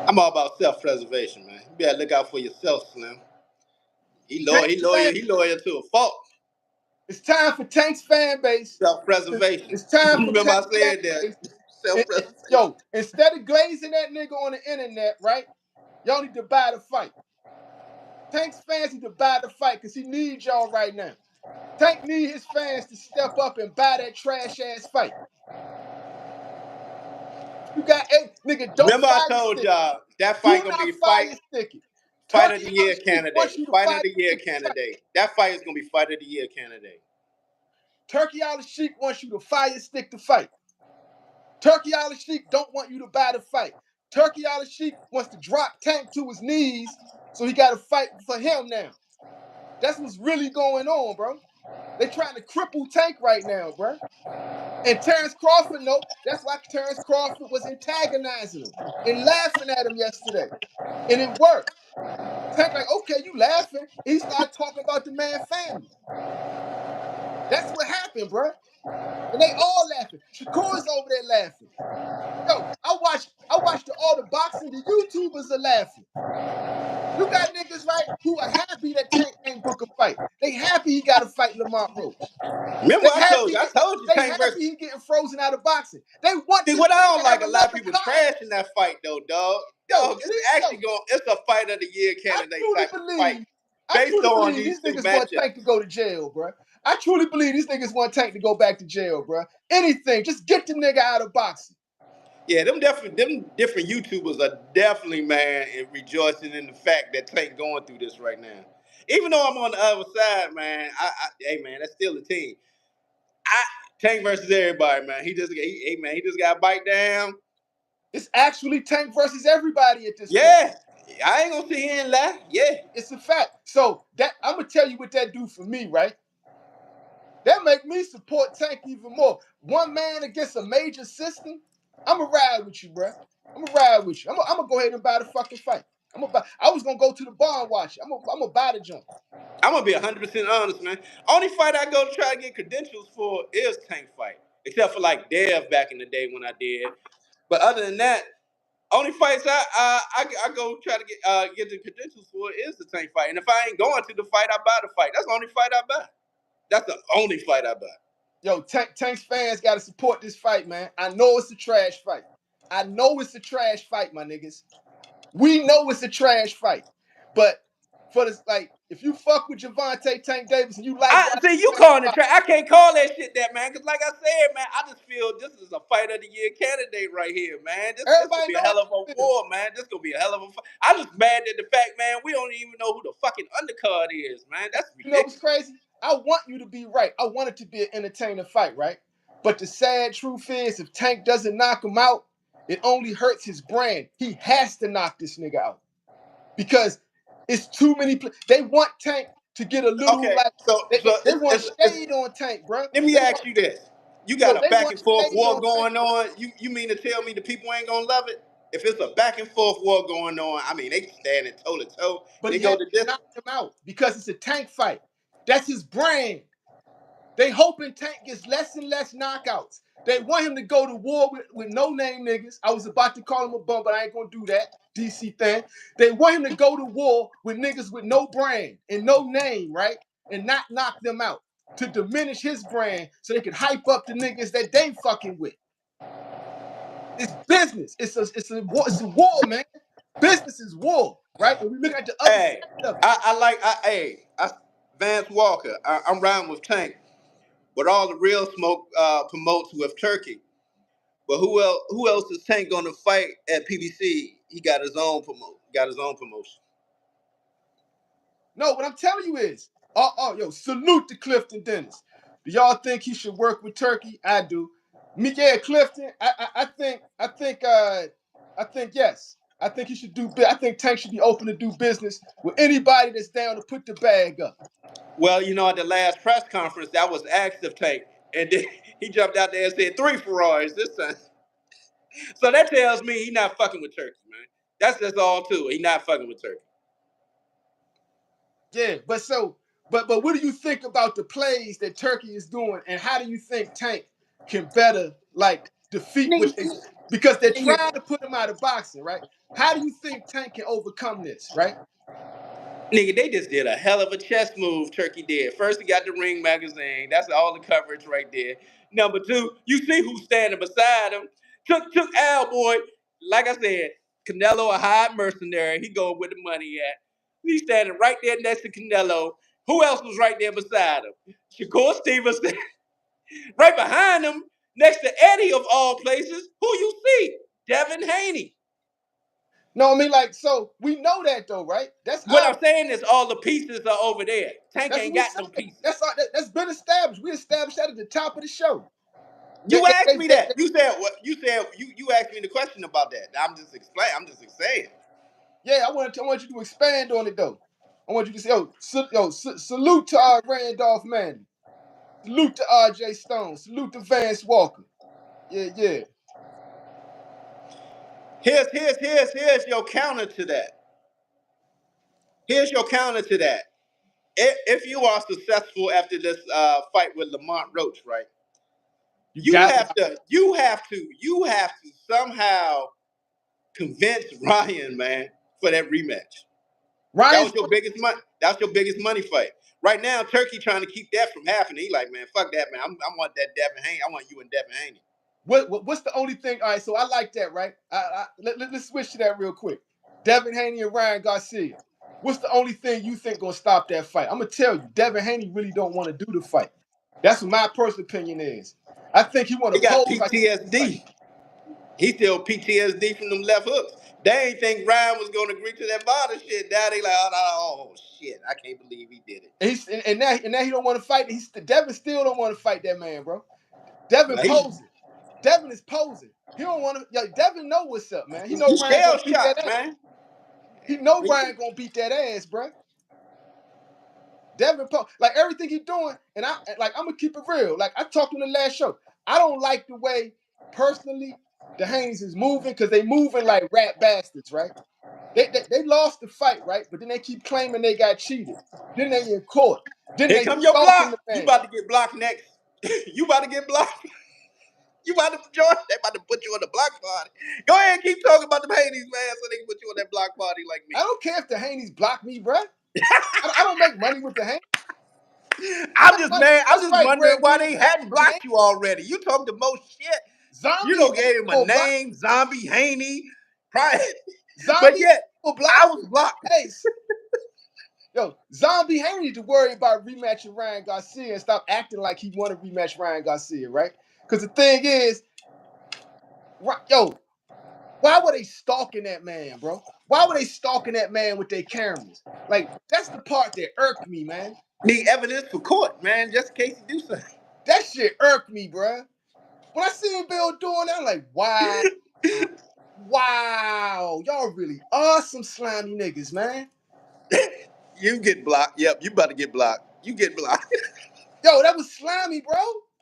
S2: I'm all about self-preservation, man. You better look out for yourself, Slim. He loyal to a fault.
S1: It's time for Tank's fan base.
S2: Self-preservation.
S1: It's time for
S2: Remember I
S1: Tank's fan
S2: said that.
S1: base.
S2: Self-preservation.
S1: Yo, instead of glazing that nigga on the internet, right? Y'all need to buy the fight. Tank's fans need to buy the fight because he needs y'all right now. Tank need his fans to step up and buy that trash ass fight. You got nigga, don't
S2: Remember I
S1: fire
S2: told
S1: stick.
S2: y'all that
S1: Do
S2: fight gonna
S1: not
S2: be
S1: fire stick it.
S2: fight of
S1: Turkey
S2: the year
S1: wants
S2: candidate.
S1: you to
S2: Fight
S1: fire
S2: of the year
S1: stick the fight.
S2: candidate. That fight is gonna be fight of the year candidate.
S1: Turkey Al-Sheikh wants you to fire stick the fight. Turkey Al-Sheikh don't want you to buy the fight. Turkey Al-Sheikh wants to drop Tank to his knees, so he got to fight for him now. That's what's really going on, bro. They trying to cripple Tank right now, bro. And Terrence Crawford, no, that's why Terrence Crawford was antagonizing him and laughing at him yesterday. And it worked. Tank like, okay, you laughing. And he started talking about the man family. That's what happened, bro. And they all laughing. Shakur's over there laughing. Yo, I watched all the boxing. The YouTubers are laughing. You got niggas, right, who are happy that Tank ain't book a fight. They happy he got to fight Lamont Roach.
S2: Remember I told you Tank versus.
S1: He getting frozen out of boxing. They want
S2: See,
S1: this
S2: what I
S1: nigga
S2: don't
S1: to
S2: like
S1: have
S2: a lot of
S1: another
S2: people
S1: card.
S2: trashing that fight though, dog.
S1: Yo,
S2: It's a fight of the year candidate type of fight.
S1: I truly
S2: on
S1: believe
S2: these
S1: these
S2: two
S1: niggas want
S2: matchups.
S1: Tank to go to jail, bro. I truly believe these niggas want Tank to go back to jail, bro. Anything, just get the nigga out of boxing.
S2: Yeah, them different YouTubers are definitely, man, and rejoicing in the fact that Tank going through this right now. Even though I'm on the other side, man, hey man, that's still a team. Tank versus everybody, man. He just got to bite down.
S1: It's actually Tank versus everybody at this point.
S2: Yeah, I ain't gonna sit here and lie. Yeah,
S1: it's a fact. So that I'm gonna tell you what that do for me, right? That make me support Tank even more. One man against a major system. I'ma ride with you, bro. I'ma ride with you. I'm gonna go ahead and buy the fucking fight. I was gonna go to the bar and watch it. I'm gonna buy the jump.
S2: I'm gonna be 100% honest, man. Only fight I go to try to get credentials for is Tank fight, except for like Dev back in the day when I did. But other than that, only fights I go try to get the credentials for is the Tank fight. And if I ain't going to the fight, I buy the fight. That's the only fight I buy. That's the only fight I buy.
S1: Yo, Tank's fans gotta support this fight, man. I know it's a trash fight. I know it's a trash fight, my niggas. We know it's a trash fight. But for this, like, if you fuck with Gervonta Tank Davis and you like
S2: see you calling it trash. I can't call that shit that, man. Because like I said, man, I just feel this is a fight of the year candidate right here, man. This gonna be a hell of a war, man. This gonna be a hell of a fight. I'm just mad at the fact, man, we don't even know who the fucking undercard is, man. That's ridiculous.
S1: You know what's crazy? I want you to be right. I want it to be an entertaining fight, right? But the sad truth is, if Tank doesn't knock him out, it only hurts his brand. He has to knock this nigga out because it's too many. They want Tank to get a little
S2: Okay,
S1: like
S2: so
S1: they want
S2: it's
S1: shade on Tank, bro.
S2: let me
S1: They
S2: ask
S1: want
S2: you this: you got
S1: yo,
S2: a
S1: they
S2: back
S1: want
S2: and forth
S1: shade
S2: war
S1: on Tank,
S2: going
S1: bro.
S2: on. You mean to tell me the people ain't gonna love it? If it's a back and forth war going on, I mean they standing toe to toe.
S1: But
S2: They
S1: he
S2: go
S1: has
S2: to
S1: to
S2: this.
S1: knock him out because it's a Tank fight. That's his brand. They hoping Tank gets less and less knockouts. They want him to go to war with no name niggas. I was about to call him a bum, but I ain't gonna do that. DC thing. They want him to go to war with niggas with no brand and no name, right? And not knock them out to diminish his brand so they can hype up the niggas that they fucking with. It's business. It's a war, man. Business is war, right? And we look at the other
S2: Hey,
S1: side of it.
S2: Vance Walker. I'm riding with Tank, but all the real smoke promotes with Turkey. But who else? Who else is Tank gonna fight at PBC? He got his own promote. Got his own promotion.
S1: No, what I'm telling you is, yo, salute to Clifton Dennis. Do y'all think he should work with Turkey? I do. Me, yeah, Clifton. I think yes. I think he should do. I think Tank should be open to do business with anybody that's down to put the bag up.
S2: Well, you know, at the last press conference, that was asked of Tank, and then he jumped out there and said 3 Ferraris this time. So that tells me he not fucking with Turkey, man. That's all too. He not fucking with Turkey.
S1: Yeah, but what do you think about the plays that Turkey is doing, and how do you think Tank can better like defeat
S2: Nigga,
S1: what they because they're
S2: nigga,
S1: trying to put him out of boxing, right? How do you think Tank can overcome this, right?
S2: nigga, they just did a hell of a chess move. Turkey did. First, he got the Ring magazine. That's all the coverage right there. Number two, you see who's standing beside him. Took Al boy. Like I said, Canelo a high mercenary. He going where the money at. He's standing right there next to Canelo. Who else was right there beside him? Shakur Stevenson. Right behind him, next to Eddie of all places. Who you see? Devin Haney.
S1: No, I mean like so we know that though, right?
S2: What I'm saying is all the pieces are over there. Tank
S1: That's what
S2: ain't
S1: we
S2: got no
S1: saying.
S2: pieces.
S1: That's been established. We established that at the top of the show. They,
S2: You
S1: they,
S2: asked
S1: they,
S2: me
S1: they,
S2: that. You said what? You asked me the question about that. I'm just explaining. I'm just saying.
S1: yeah, I want you to expand on it though. I want you to say, salute to our Randolph Manning. Salute to R.J. Stone. Salute to Vance Walker. Yeah, yeah.
S2: Here's your counter to that. Here's your counter to that. If you are successful after this fight with Lamont Roach, right?
S1: You got it.
S2: You have to somehow convince Ryan, man, for that rematch. That
S1: Ryan's
S2: was your biggest money. That was your biggest money fight. Right now, Turkey trying to keep that from happening. He like, man, fuck that, man. I want that Devin Haney. I want you and Devin Haney.
S1: what's the only thing? All right, so I like that, right? Let's switch to that real quick. Devin Haney and Ryan Garcia. What's the only thing you think gonna stop that fight? I'm gonna tell you, Devin Haney really don't want to do the fight. That's what my personal opinion is. I think he want
S2: He
S1: to
S2: got
S1: pose like he fight.
S2: PTSD. He still PTSD from them left hooks. They ain't think Ryan was gonna agree to that body shit. Now they like, oh shit, I can't believe he did it.
S1: And now he don't want to fight. Devin still don't want to fight that man, bro. Devin
S2: Like,
S1: posing. Devin is posing. He don't want to. Yo, Devin know what's up, man. He know
S2: he
S1: Ryan
S2: shell
S1: gonna beat that
S2: shocked,
S1: ass.
S2: man.
S1: He know Ryan gonna beat that ass, bro. Devin Poe, like everything he doing, and I'm gonna keep it real. Like I talked on the last show, I don't like the way personally the Hanes is moving because they moving like rat bastards, right? They lost the fight, right? But then they keep claiming they got cheated. Then they in court. Then
S2: Here
S1: they
S2: come your
S1: stalking
S2: block.
S1: the
S2: You
S1: man.
S2: about to get blocked next. You about to get blocked. You about to join. They about to put you on the block party. Go ahead and keep talking about the Hades, man, so they can put you on that block party like
S1: I
S2: me.
S1: don't care if the Hanes block me, bro. I don't make money with the Hanes.
S2: I'm just man. I'm
S1: That's
S2: just
S1: right,
S2: wondering
S1: Greg
S2: why
S1: Williams.
S2: they hadn't blocked you already. You talked the most shit. You
S1: Zombie
S2: know,
S1: ain't
S2: gave him a
S1: gonna block.
S2: name, Zombie Haney, probably, but
S1: Zombie
S2: yet
S1: will block.
S2: I was blocked.
S1: Hey, yo, Zombie Haney need to worry about rematching Ryan Garcia and stop acting like he want to rematch Ryan Garcia, right? Because the thing is, yo, why were they stalking that man, bro? Why were they stalking that man with their cameras? Like, that's the part that irked me, man.
S2: Need evidence for court, man, just in case you do something.
S1: That shit irked me, bro. When I seen Bill doing that, I'm like, wow. Wow. Y'all really are some slimy niggas, man.
S2: You get blocked. Yep, you about to get blocked. You get blocked.
S1: Yo, that was slimy, bro.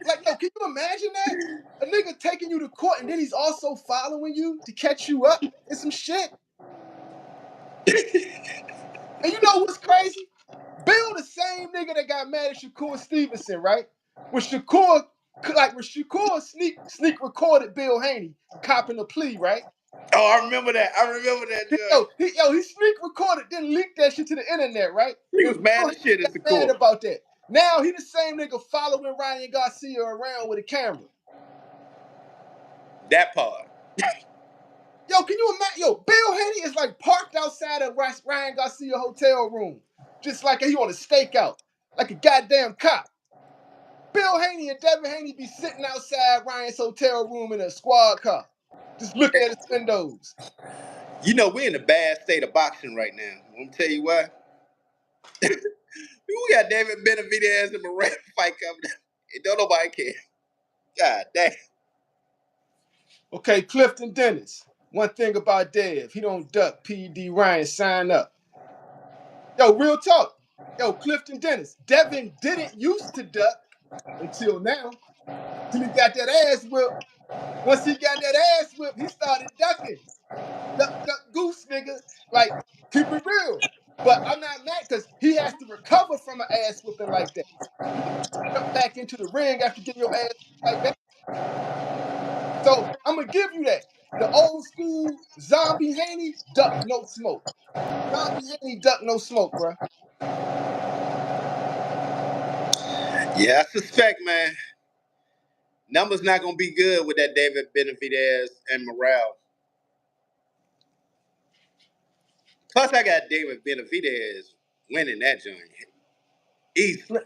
S1: Like, yo, can you imagine that? A nigga taking you to court and then he's also following you to catch you up in some shit. And you know what's crazy? Bill, the same nigga that got mad at Shakur Stevenson, right? When Shakur sneak recorded Bill Haney copping a plea, right?
S2: Oh, I remember that. I remember that, Judge.
S1: He sneak recorded, then leaked that shit to the internet, right?
S2: He
S1: And
S2: was mad
S1: Bill
S2: as shit
S1: Haney
S2: at
S1: got
S2: the
S1: mad
S2: court.
S1: about that. Now he the same nigga following Ryan Garcia around with a camera.
S2: That part.
S1: Yo, can you imagine? Yo, Bill Haney is like parked outside of Ryan Garcia hotel room, just like he on a stakeout, like a goddamn cop. Bill Haney and Devin Haney be sitting outside Ryan's hotel room in a squad car, just looking at his windows.
S2: You know, we're in a bad state of boxing right now. I'm gonna tell you why. We got David Benavidez and Moreno fight coming up. Don't nobody care. God damn.
S1: Okay, Clifton Dennis. One thing about Dev, he don't duck. P.D. Ryan, sign up. Yo, real talk. Yo, Clifton Dennis. Devin didn't used to duck until now. Till he got that ass whipped. Once he got that ass whipped, he started ducking. Duck, duck, goose, nigga. Like, keep it real. But I'm not mad because he has to recover from an ass whipping like that. You don't jump back into the ring after getting your ass like that. So I'm gonna give you that. The old school zombie Haney duck no smoke. Zombie Haney duck no smoke, bro.
S2: Yeah, I suspect, man. Numbers not gonna be good with that David Benavidez and Morale. Plus, I got David Benavidez winning that joint easily.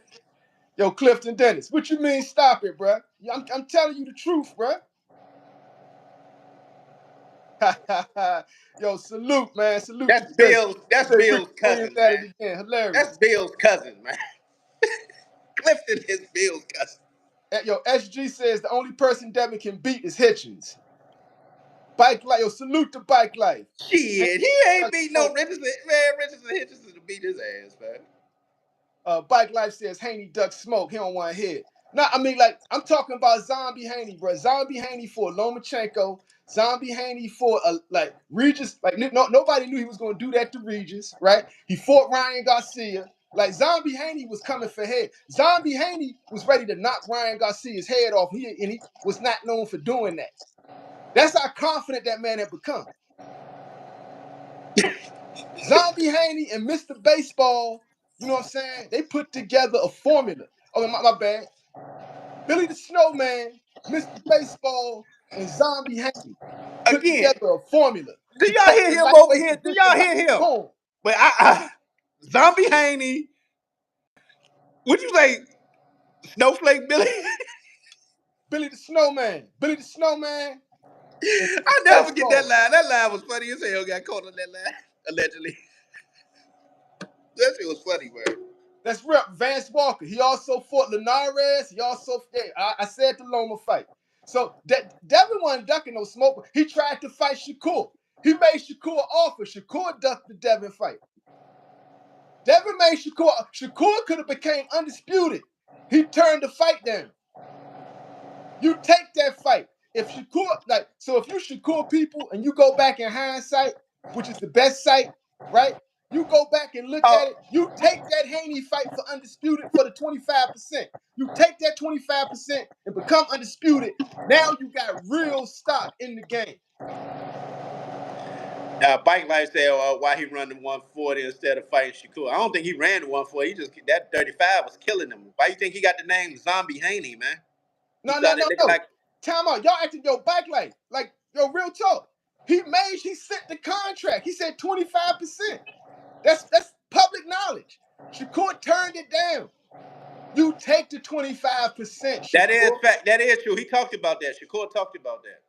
S1: Yo, Clifton Dennis, what you mean stop it, bro? I'm telling you the truth, bro. Yo, salute, man. Salute to
S2: That's
S1: Chris.
S2: Bill's. That's
S1: Say Rick
S2: Bill's
S1: Williams
S2: cousin,
S1: at it
S2: man.
S1: again. Hilarious.
S2: That's Bill's cousin, man. Clifton is Bill's cousin.
S1: Yo, SG says the only person Devin can beat is Hitchens. Bike life. Yo, salute to Bike Life.
S2: Shit, he ain't beat no Richardson. Man, Richardson Hitchison to beat his ass, man.
S1: Bike Life says Haney duck smoke. He don't want to hit. No, I mean, like, I'm talking about Zombie Haney, bro. Zombie Haney for Lomachenko. Zombie Haney for, like, Regis. Like, nobody knew he was going to do that to Regis, right? He fought Ryan Garcia. Like, Zombie Haney was coming for head. Zombie Haney was ready to knock Ryan Garcia's head off, and he was not known for doing that. That's how confident that man had become. Zombie Haney and Mr. Baseball, you know what I'm saying? They put together a formula. Oh, my bad. Billy the Snowman, Mr. Baseball, and Zombie Haney put
S2: Again,
S1: together a formula
S2: do
S1: to
S2: y'all
S1: take
S2: hear
S1: the
S2: him over
S1: lightweight
S2: here? Do
S1: division
S2: y'all
S1: by
S2: hear him?
S1: storm.
S2: But Zombie Haney. Would you say Snowflake Billy?
S1: Billy the Snowman. Billy the Snowman and
S2: I never forget that
S1: Baseball.
S2: line. That line was funny as hell. Got caught on that line, allegedly. That shit was funny, man.
S1: Let's rep Vance Walker. He also fought Linares. He also, I said the Loma fight. So Devin wasn't ducking no smoke. He tried to fight Shakur. He made Shakur an offer. Shakur ducked the Devin fight. Devin made Shakur. Shakur could have became undisputed. He turned the fight down. You take that fight. If Shakur, if you Shakur people and you go back in hindsight, which is the best sight, right? You go back and look at it. You take that Haney fight for undisputed for the 25%. You take that 25% and become undisputed. Now you got real stock in the game.
S2: Bike Life said why he run the 140 instead of fighting Shakur. I don't think he ran the 140. He just that 35 was killing him. Why you think he got the name Zombie Haney, man?
S1: No.
S2: Like,
S1: Time out. Y'all acting your Bike Life. Like, yo, real talk. He sent the contract. He said 25%. That's public knowledge. Shakur turned it down. You take the 25%, Shakur.
S2: That is fact. That is true. He talked about that. Shakur talked about that.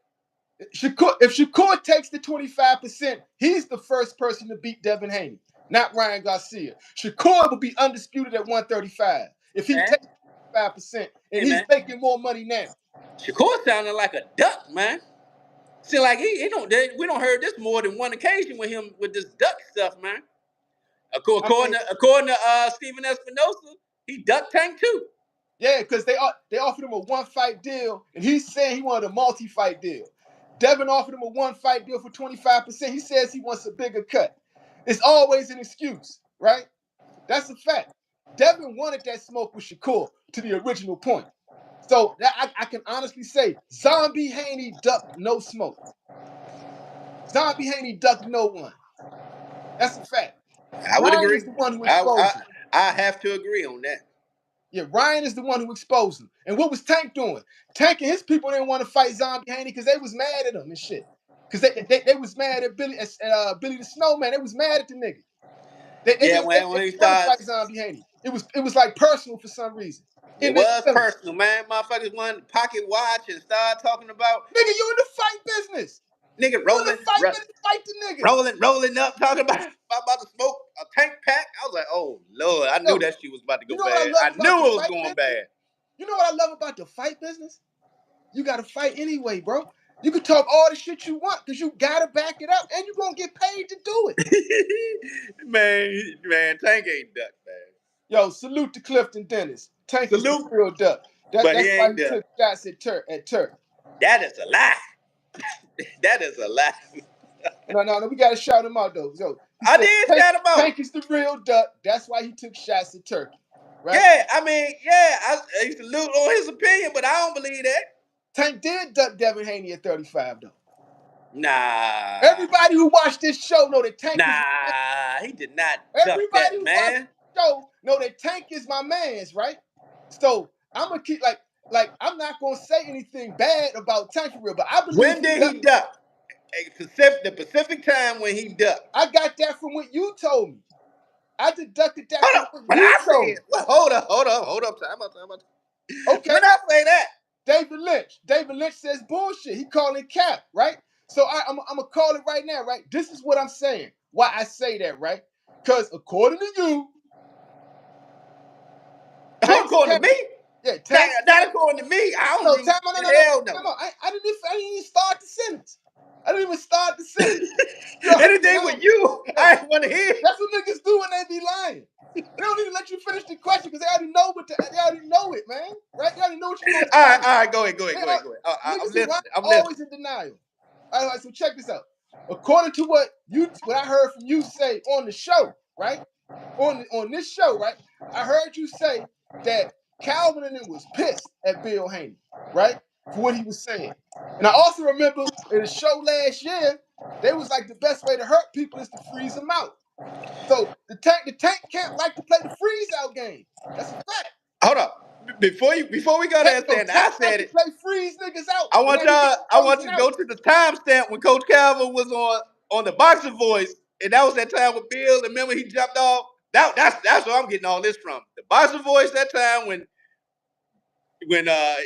S1: If Shakur takes the 25%, he's the first person to beat Devin Haney, not Ryan Garcia. Shakur will be undisputed at 135 if he takes 5%, and he's making more money now.
S2: Shakur sounded like a duck, man. Seem like we don't heard this more than one occasion with him with this duck stuff, man.
S1: I mean,
S2: According to Steven Espinosa, he duck Tank too.
S1: yeah, because they offered him a 1-fight deal, and he's saying he wanted a multi-fight deal. Devin offered him a 1-fight deal for 25%. He says he wants a bigger cut. It's always an excuse, right? That's a fact. Devin wanted that smoke with Shakur to the original point. So I can honestly say Zombie Haney ducked no smoke. Zombie Haney ducked no one. That's a fact.
S2: I would
S1: Ryan
S2: agree.
S1: is the one who
S2: I
S1: exposed him.
S2: I have to agree on that.
S1: Yeah, Ryan is the one who exposed him. And what was Tank doing? Tank and his people didn't want to fight Zombie Haney because they was mad at him and shit. Because they was mad at Billy the Snowman. They was mad at the nigga. They
S2: Yeah,
S1: didn't
S2: when he
S1: want to
S2: started,
S1: fight Zombie Haney. It was like personal for some reason.
S2: it
S1: In their
S2: was
S1: feelings.
S2: personal, man. Motherfuckers wanted to pocket watch and start talking about
S1: Nigga, you in the fight business.
S2: nigga
S1: You in the fight business, fight the nigga.
S2: rolling up, talking about to smoke a tank pack. I was like, oh Lord, I knew
S1: Yo,
S2: that shit was about to
S1: you
S2: go
S1: know what I
S2: bad.
S1: love
S2: I
S1: about
S2: knew
S1: the
S2: it was
S1: fight
S2: going
S1: business?
S2: bad.
S1: You know what I love about the fight business? You got to fight anyway, bro. You can talk all the shit you want because you got to back it up and you're going to get paid to do it.
S2: man, Tank ain't duck, man.
S1: Yo, salute to Clifton Dennis. Tank is the
S2: Salute,
S1: real duck.
S2: but he
S1: That's why
S2: ain't
S1: he
S2: duck.
S1: took shots at Turk.
S2: That is a lie. That is a lie.
S1: No, we got to shout him out, though. Yo, he
S2: I
S1: said
S2: did shout him out.
S1: Tank is the real duck. That's why he took shots at Turkey, right?
S2: Yeah, I mean, yeah, I salute on his opinion, but I don't believe that.
S1: Tank did duck Devin Haney at 35, though.
S2: Nah.
S1: Everybody who watched this show know that Tank is.
S2: Nah, he did not duck
S1: Everybody
S2: that,
S1: who watched
S2: man.
S1: the show know that Tank is my man's, right? So I'm gonna keep like I'm not gonna say anything bad about Tank for real, but I believe
S2: When did he duck? The Pacific time when he ducked.
S1: I got that from what you told me. I deducted that
S2: Hold
S1: from
S2: up.
S1: what
S2: When
S1: you
S2: I
S1: told me.
S2: said, well, hold up. Time out.
S1: Okay.
S2: When I say that,
S1: David Lynch says bullshit. He calling cap, right? So I'm gonna call it right now, right? This is what I'm saying. Why I say that, right? Because according to you,
S2: according to me,
S1: yeah, Tank.
S2: not according to me. I don't
S1: No,
S2: remember.
S1: no.
S2: Hell no.
S1: I didn't even start the sentence. I didn't even start the sentence. Yo,
S2: Anything with you, I ain't want to hear.
S1: That's what niggas do when they be lying. They don't even let you finish the question because they already know they already know it, man. Right? They already know what you're gonna say.
S2: All right, go ahead. I'm
S1: Niggas
S2: listening.
S1: who always in denial. All right, so check this out. According to what I heard from you say on the show, right? On this show, right? I heard you say that Calvin and them was pissed at Bill Haney, right? For what he was saying. And I also remember in the show last year, they was like the best way to hurt people is to freeze them out. So the tank can't like to play the freeze out game. That's a fact.
S2: Hold up. Before we go there, saying I said it.
S1: Play freeze niggas out.
S2: I want you to go to the timestamp when Coach Calvin was on the boxing voice, and that was that time with Bill. And remember he jumped off. That's where I'm getting all this from. The boxing voice that time when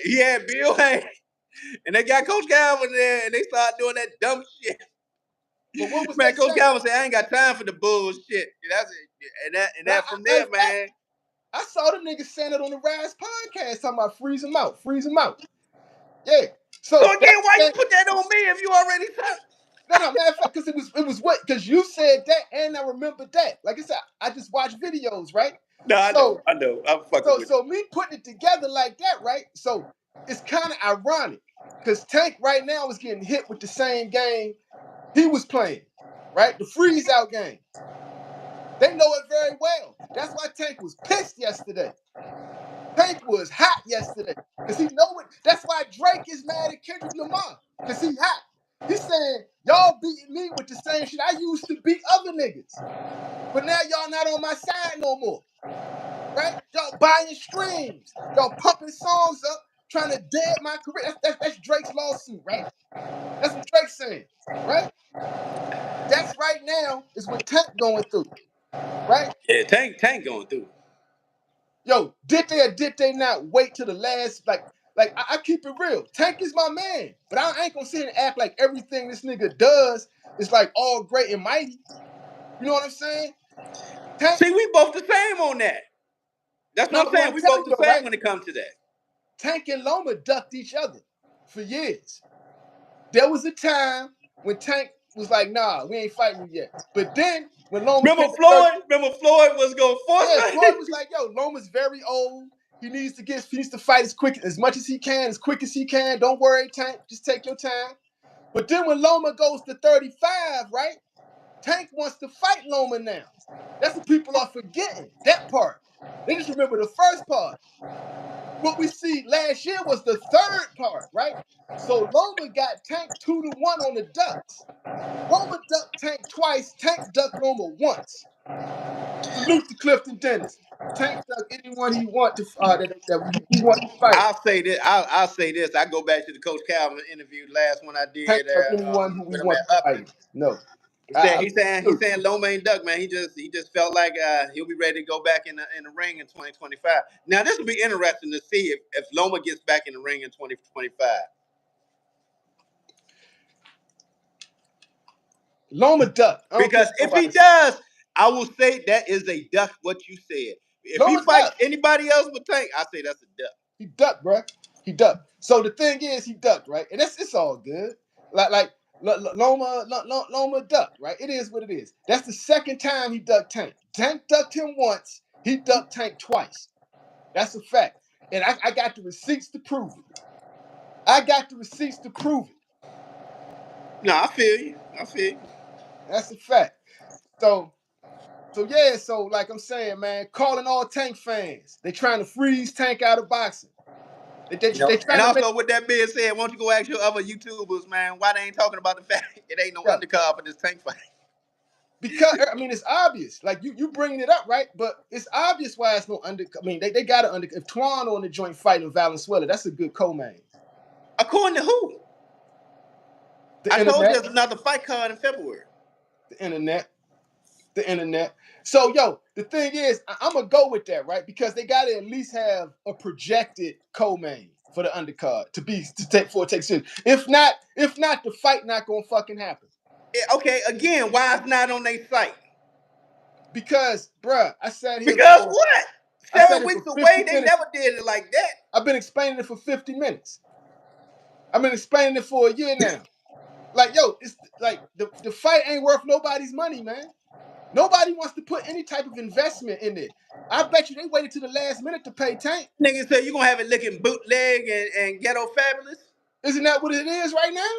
S2: he had Bill Haney, and they got Coach Calvin there, and they started doing that dumb shit.
S1: But what was
S2: man, Coach
S1: saying?
S2: Calvin said, "I ain't got time for the bullshit." That's it. And that from there, man.
S1: I saw them niggas saying it on the Rise podcast, talking about freeze them out. Yeah. So
S2: again, why you put that on me if you already said?
S1: No, matter of fact, because it was what? Because you said that, and I remember that. Like I said, I just watch videos, right?
S2: No, I know. I'm fucking with you.
S1: So me putting it together like that, right? So it's kind of ironic because Tank right now is getting hit with the same game he was playing, right? The freeze out game. They know it very well. That's why Tank was pissed yesterday. Tank was hot yesterday because he know it. That's why Drake is mad at Kendrick Lamar because he hot. He's saying, y'all beating me with the same shit I used to beat other niggas. But now y'all not on my side no more. Right? Y'all buying streams. Y'all pumping songs up, trying to dead my career. That's Drake's lawsuit, right? That's what Drake's saying, right? That's right now is what Tank going through, right?
S2: Yeah, Tank going through.
S1: Yo, did they or did they not wait to the last, like I keep it real. Tank is my man, but I ain't gonna sit here and act like everything this nigga does is like all great and mighty. You know what I'm saying? Tank,
S2: see, we both the same on that. That's what I'm saying. We both the same when it comes to that.
S1: Tank and Loma ducked each other. for years. There was a time when Tank was like, nah, we ain't fighting you yet. But then when Loma came to 30,
S2: Remember Floyd was going to force
S1: yeah,
S2: fight?
S1: Floyd was like, yo, Loma's very old. He needs to fight as much as he can, as quick as he can. Don't worry, Tank. Just take your time. But then when Loma goes to 35, right? Tank wants to fight Loma now. That's what people are forgetting. That part. They just remember the first part. What we see last year was the third part, right? So Loma got Tank 2-1 on the ducks. Loma ducked Tank twice. Tank ducked Loma once. Salute to Clifton Dennis. Tank ducked anyone he want to he want to fight.
S2: I'll say this. I'll say this. I go back to the Coach Calvin interview, last one I
S1: Tank
S2: did
S1: ducked anyone who we
S2: with him
S1: want
S2: at
S1: to fight
S2: Upton.
S1: him. No.
S2: He's saying Loma ain't duck, man. He just felt like he'll be ready to go back in the ring in 2025. Now this will be interesting to see if Loma gets back in the ring in 2025.
S1: Loma duck. I don't care
S2: Because
S1: what
S2: if he
S1: nobody says.
S2: does, I will say that is a duck. What you said. If he
S1: Loma
S2: fights
S1: duck.
S2: anybody else but Tank, I say that's a duck.
S1: He ducked, bruh. He ducked. So the thing is, he ducked, right? And it's all good. Loma ducked, right? It is what it is. That's the second time he ducked Tank. Tank ducked him once. He ducked Tank twice. That's a fact. And I got the receipts to prove it.
S2: No, I feel you.
S1: That's a fact. So yeah, so like I'm saying, man, calling all Tank fans. They trying to freeze Tank out of boxing. They
S2: And
S1: trying to make
S2: also, with that being said, why don't you go ask your other YouTubers, man, why they ain't talking about the fact it ain't no
S1: yeah.
S2: undercard for this Tank fight?
S1: Because I mean, it's obvious. Like you bringing it up, right? But it's obvious why it's no under. I mean, they got to under. If Twan on the joint fighting Valenzuela, that's a good co-main.
S2: According to who?
S1: The
S2: I told you
S1: internet,
S2: there's another fight card in February.
S1: the internet, the internet. So yo, the thing is, I'm gonna go with that, right? Because they got to at least have a projected co-main for the undercard to take serious. If not, the fight not gonna fucking happen.
S2: Okay, again, why it's not on their site?
S1: Because, bruh, I sat here
S2: Because
S1: for
S2: what?
S1: I sat
S2: 7
S1: here for
S2: weeks away,
S1: 50
S2: they
S1: minutes.
S2: never did it like that.
S1: I've been explaining it for 50 minutes. I've been explaining it for a year now. Like, yo, it's like the fight ain't worth nobody's money, man. Nobody wants to put any type of investment in it. I bet you they waited to the last minute to pay Tank.
S2: Niggas say you gonna have it looking bootleg and ghetto fabulous.
S1: Isn't that what it is right now?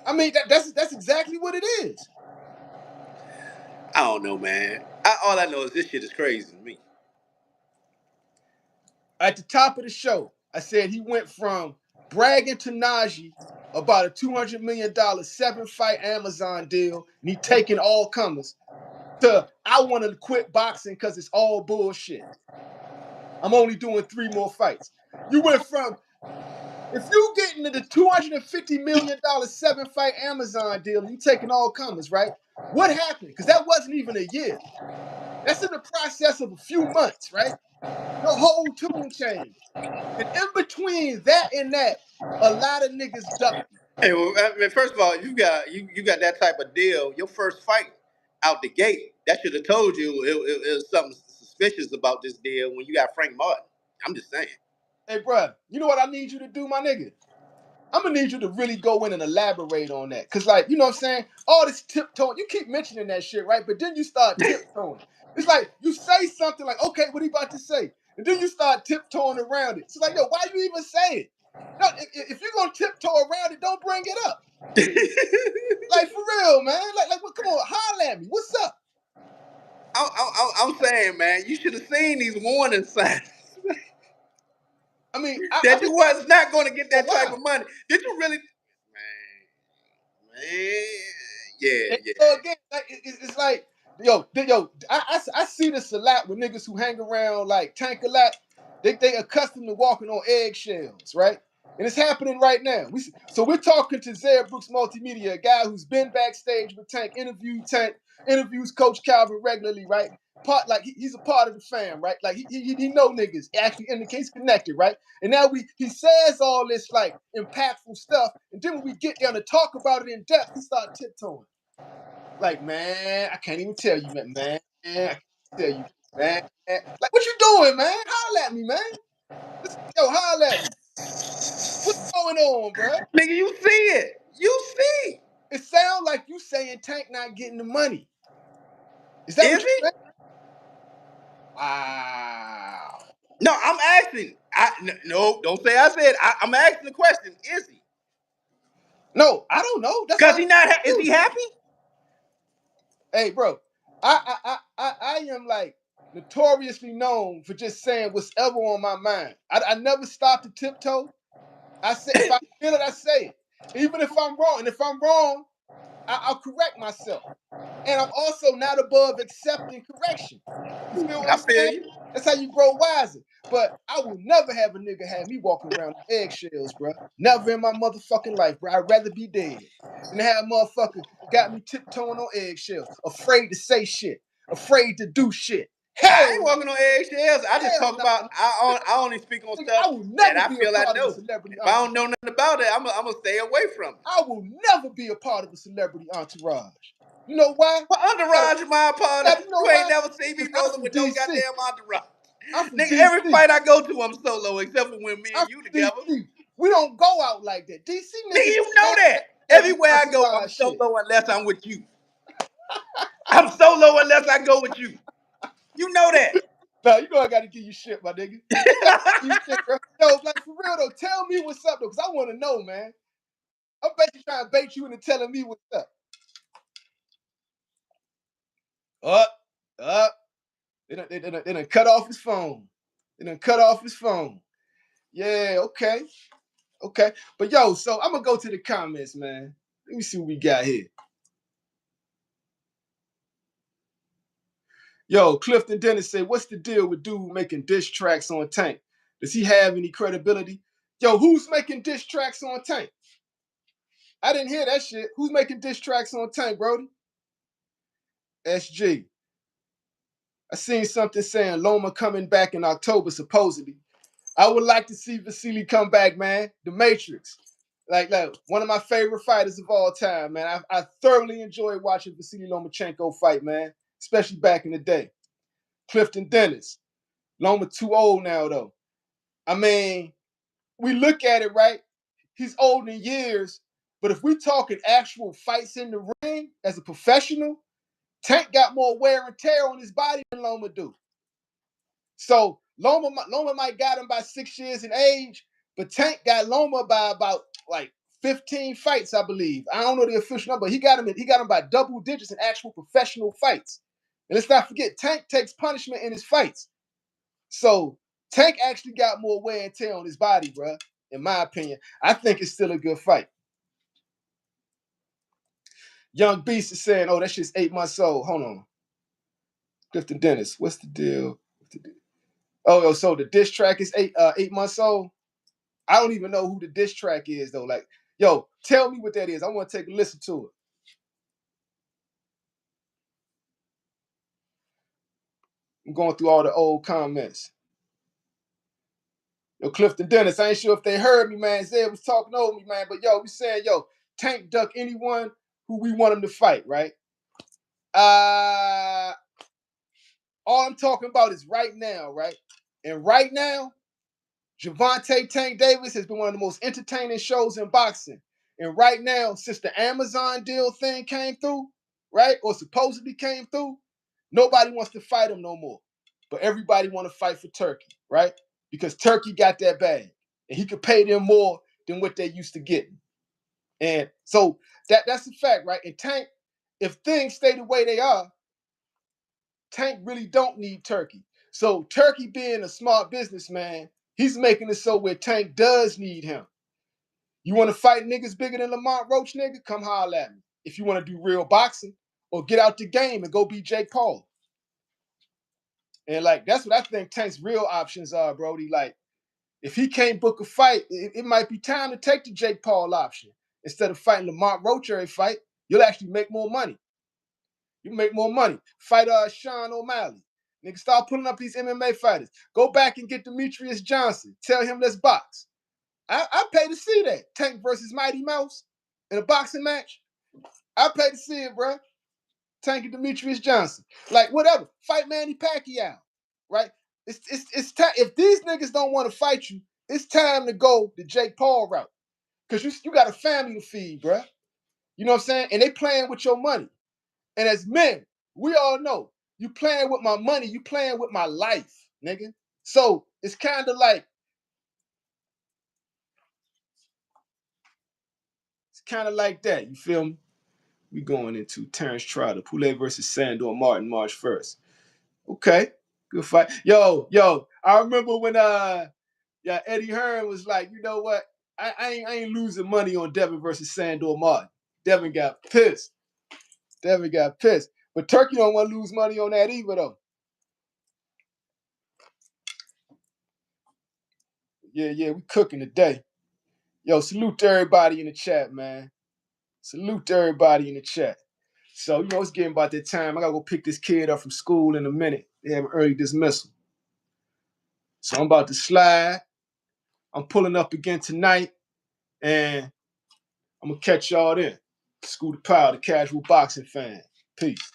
S1: I mean, that's exactly what it is.
S2: I don't know, man. All I know is this shit is crazy to me.
S1: At the top of the show, I said he went from bragging to Najee about a $200 million 7-fight Amazon deal, and he taking all comers, to I want to quit boxing because it's all bullshit. I'm only doing 3 more fights. You went from, if you get into the $250 million 7-fight Amazon deal and you taking all comers, right? What happened? Because that wasn't even a year. That's in the process of a few months, right? Your whole tune changed. And in between that and that, a lot of niggas ducked you.
S2: Hey, well, I mean, first of all, you got that type of deal. Your first fight out the gate, that should have told you it was something suspicious about this deal when you got Frank Martin. I'm just saying.
S1: Hey, bruh, you know what I need you to do, my nigga? I'm gonna need you to really go in and elaborate on that. Cause like, you know what I'm saying? All this tiptoeing, you keep mentioning that shit, right? But then you start tiptoeing. It's like you say something like, okay, what are you about to say? And then you start tiptoeing around it. It's like, yo, why you even say it? No, if you're gonna tiptoe around it, don't bring it up. Like for real, man. Like, well, come on, holler at me. What's up?
S2: I'm saying, man, you should have seen these warning signs
S1: I mean,
S2: that
S1: I've
S2: you
S1: been
S2: was not going to get
S1: for a
S2: that type
S1: while.
S2: of money. Did you really, man?
S1: And
S2: Yeah.
S1: so again, like it's like, I see this a lot with niggas who hang around like Tank a lot. They accustomed to walking on eggshells, right? And it's happening right now. So we're talking to Zaire Brooks Multimedia, a guy who's been backstage with Tank, interviews Coach Calvin regularly, right? He's a part of the fam, right? Like he know niggas actually in the case connected, right? And now he says all this like impactful stuff, and then when we get down to talk about it in depth, he start tiptoeing. Like, man, I can't even tell you, man. I can't tell you, man. Like, what you doing, man? Holler at me, man. Yo, holla at me. What's going on, bro?
S2: Nigga, you see it. You see.
S1: It sounds like you saying Tank not getting the money. Is that
S2: Is
S1: what you
S2: he?
S1: saying? Wow.
S2: No, I'm asking. No, don't say I said. I'm asking the question. Is he?
S1: No, I don't know. That's
S2: Because
S1: why
S2: he not. Is he
S1: I'm
S2: happy?
S1: Hey, bro, I am like notoriously known for just saying whatever on my mind. I never stop to tiptoe. I say if I feel it, I say it. Even if I'm wrong. And if I'm wrong, I'll correct myself. And I'm also not above accepting correction. You feel what
S2: I
S1: I'm
S2: feel
S1: saying?
S2: you.
S1: That's how you grow wiser. But I will never have a nigga have me walking around on eggshells, bro. Never in my motherfucking life, bro. I'd rather be dead than have a motherfucker got me tiptoeing on eggshells, afraid to say shit, afraid to do shit.
S2: I
S1: Hell
S2: ain't
S1: no.
S2: walking on eggshells. I just
S1: Hell
S2: talk
S1: no.
S2: about. I only speak on
S1: Nigga,
S2: stuff
S1: I will
S2: that
S1: never
S2: I
S1: be a
S2: feel I
S1: part of a
S2: know.
S1: celebrity
S2: If I don't
S1: entourage.
S2: know nothing about it, I'm gonna stay away from it.
S1: I will never be a part of a celebrity entourage. You know why?
S2: What entourage am I a part of?
S1: You know
S2: You ain't
S1: why?
S2: never seen me
S1: Because I'm
S2: rolling
S1: from
S2: with no
S1: DC.
S2: goddamn entourage.
S1: I'm from
S2: Nigga, every
S1: DC.
S2: fight I go to, I'm solo, except for when me
S1: I'm
S2: and you
S1: from
S2: together.
S1: DC. We don't go out like that. DC
S2: Nigga,
S1: niggas
S2: you know
S1: got
S2: that.
S1: that
S2: Everywhere I go, I'm
S1: entourage shit.
S2: solo unless I'm with you. I'm solo unless I go with you. You know that.
S1: Nah, you know I gotta give you shit, my nigga. I gotta give you shit, bro. Yo, like for real though, tell me what's up though, because I want to know, man. I'm basically trying to bait you into telling me what's up. Up. They done cut off his phone. They done cut off his phone. Yeah, okay. Okay. But yo, so I'm gonna go to the comments, man. Let me see what we got here. Yo, Clifton Dennis said, what's the deal with dude making diss tracks on Tank? Does he have any credibility? Yo, who's making diss tracks on Tank? I didn't hear that shit. Who's making diss tracks on Tank, Brody? SG. I seen something saying Loma coming back in October, supposedly. I would like to see Vasily come back, man. The Matrix. Like one of my favorite fighters of all time, man. I thoroughly enjoyed watching Vasily Lomachenko fight, man. Especially back in the day. Clifton Dennis. Loma too old now, though. I mean, we look at it, right? He's old in years, but if we talking actual fights in the ring as a professional, Tank got more wear and tear on his body than Loma do. So Loma might got him by 6 years in age, but Tank got Loma by about like 15 fights, I believe. I don't know the official number. He got him by double digits in actual professional fights. And let's not forget, Tank takes punishment in his fights. So Tank actually got more wear and tear on his body, bro. In my opinion, I think it's still a good fight. Young Beast is saying, "Oh, that shit's 8 months old." Hold on, Clifton Dennis, what's the deal? Oh, so the diss track is 8 months old. I don't even know who the diss track is though. Like, yo, tell me what that is. I want to take a listen to it. I'm going through all the old comments. Yo, Clifton Dennis, I ain't sure if they heard me, man. Zed was talking over me, man. But yo, we saying, yo, Tank duck anyone who we want him to fight, right? All I'm talking about is right now, right? And right now, GERVONTA Tank Davis has been one of the most entertaining shows in boxing. And right now, since the Amazon deal thing came through, right, or supposedly came through, nobody wants to fight him no more. But everybody want to fight for Turkey, right? Because Turkey got that bag, and he could pay them more than what they used to getting. And so that's a fact, right? And Tank, if things stay the way they are, Tank really don't need Turkey. So Turkey being a smart businessman, he's making it so where Tank does need him. You want to fight niggas bigger than Lamont Roach, nigga? Come holler at me. If you want to do real boxing, or get out the game and go be Jake Paul. And like that's what I think Tank's real options are, Brody. Like if he can't book a fight, it might be time to take the Jake Paul option instead of fighting Lamont Roach every fight. You'll actually make more money. You make more money. Fight Sean O'Malley. Nigga, start pulling up these MMA fighters. Go back and get Demetrius Johnson. Tell him let's box. I pay to see that. Tank versus Mighty Mouse in a boxing match. I pay to see it, bro. Tank and Demetrius Johnson. Like, whatever. Fight Manny Pacquiao. Right? It's time. If these niggas don't want to fight you, It's time to go the Jake Paul route. Because you got a family to feed, bruh. You know what I'm saying? And they playing with your money. And as men, we all know, you playing with my money, you playing with my life, nigga. So it's kind of like, that. You feel me? We going into Terrence Trotter, Poulet versus Sandor Martin, March 1st. Okay, good fight. Yo, I remember when Eddie Hearn was like, you know what? I ain't losing money on Devin versus Sandor Martin. Devin got pissed. But Turkey don't want to lose money on that either, though. Yeah, we cooking today. Yo, salute to everybody in the chat, man. Salute to everybody in the chat. So, it's getting about that time. I gotta go pick this kid up from school in a minute. They have an early dismissal. So I'm about to slide. I'm pulling up again tonight, and I'm gonna catch y'all then. Scooter Powell, the casual boxing fan. Peace.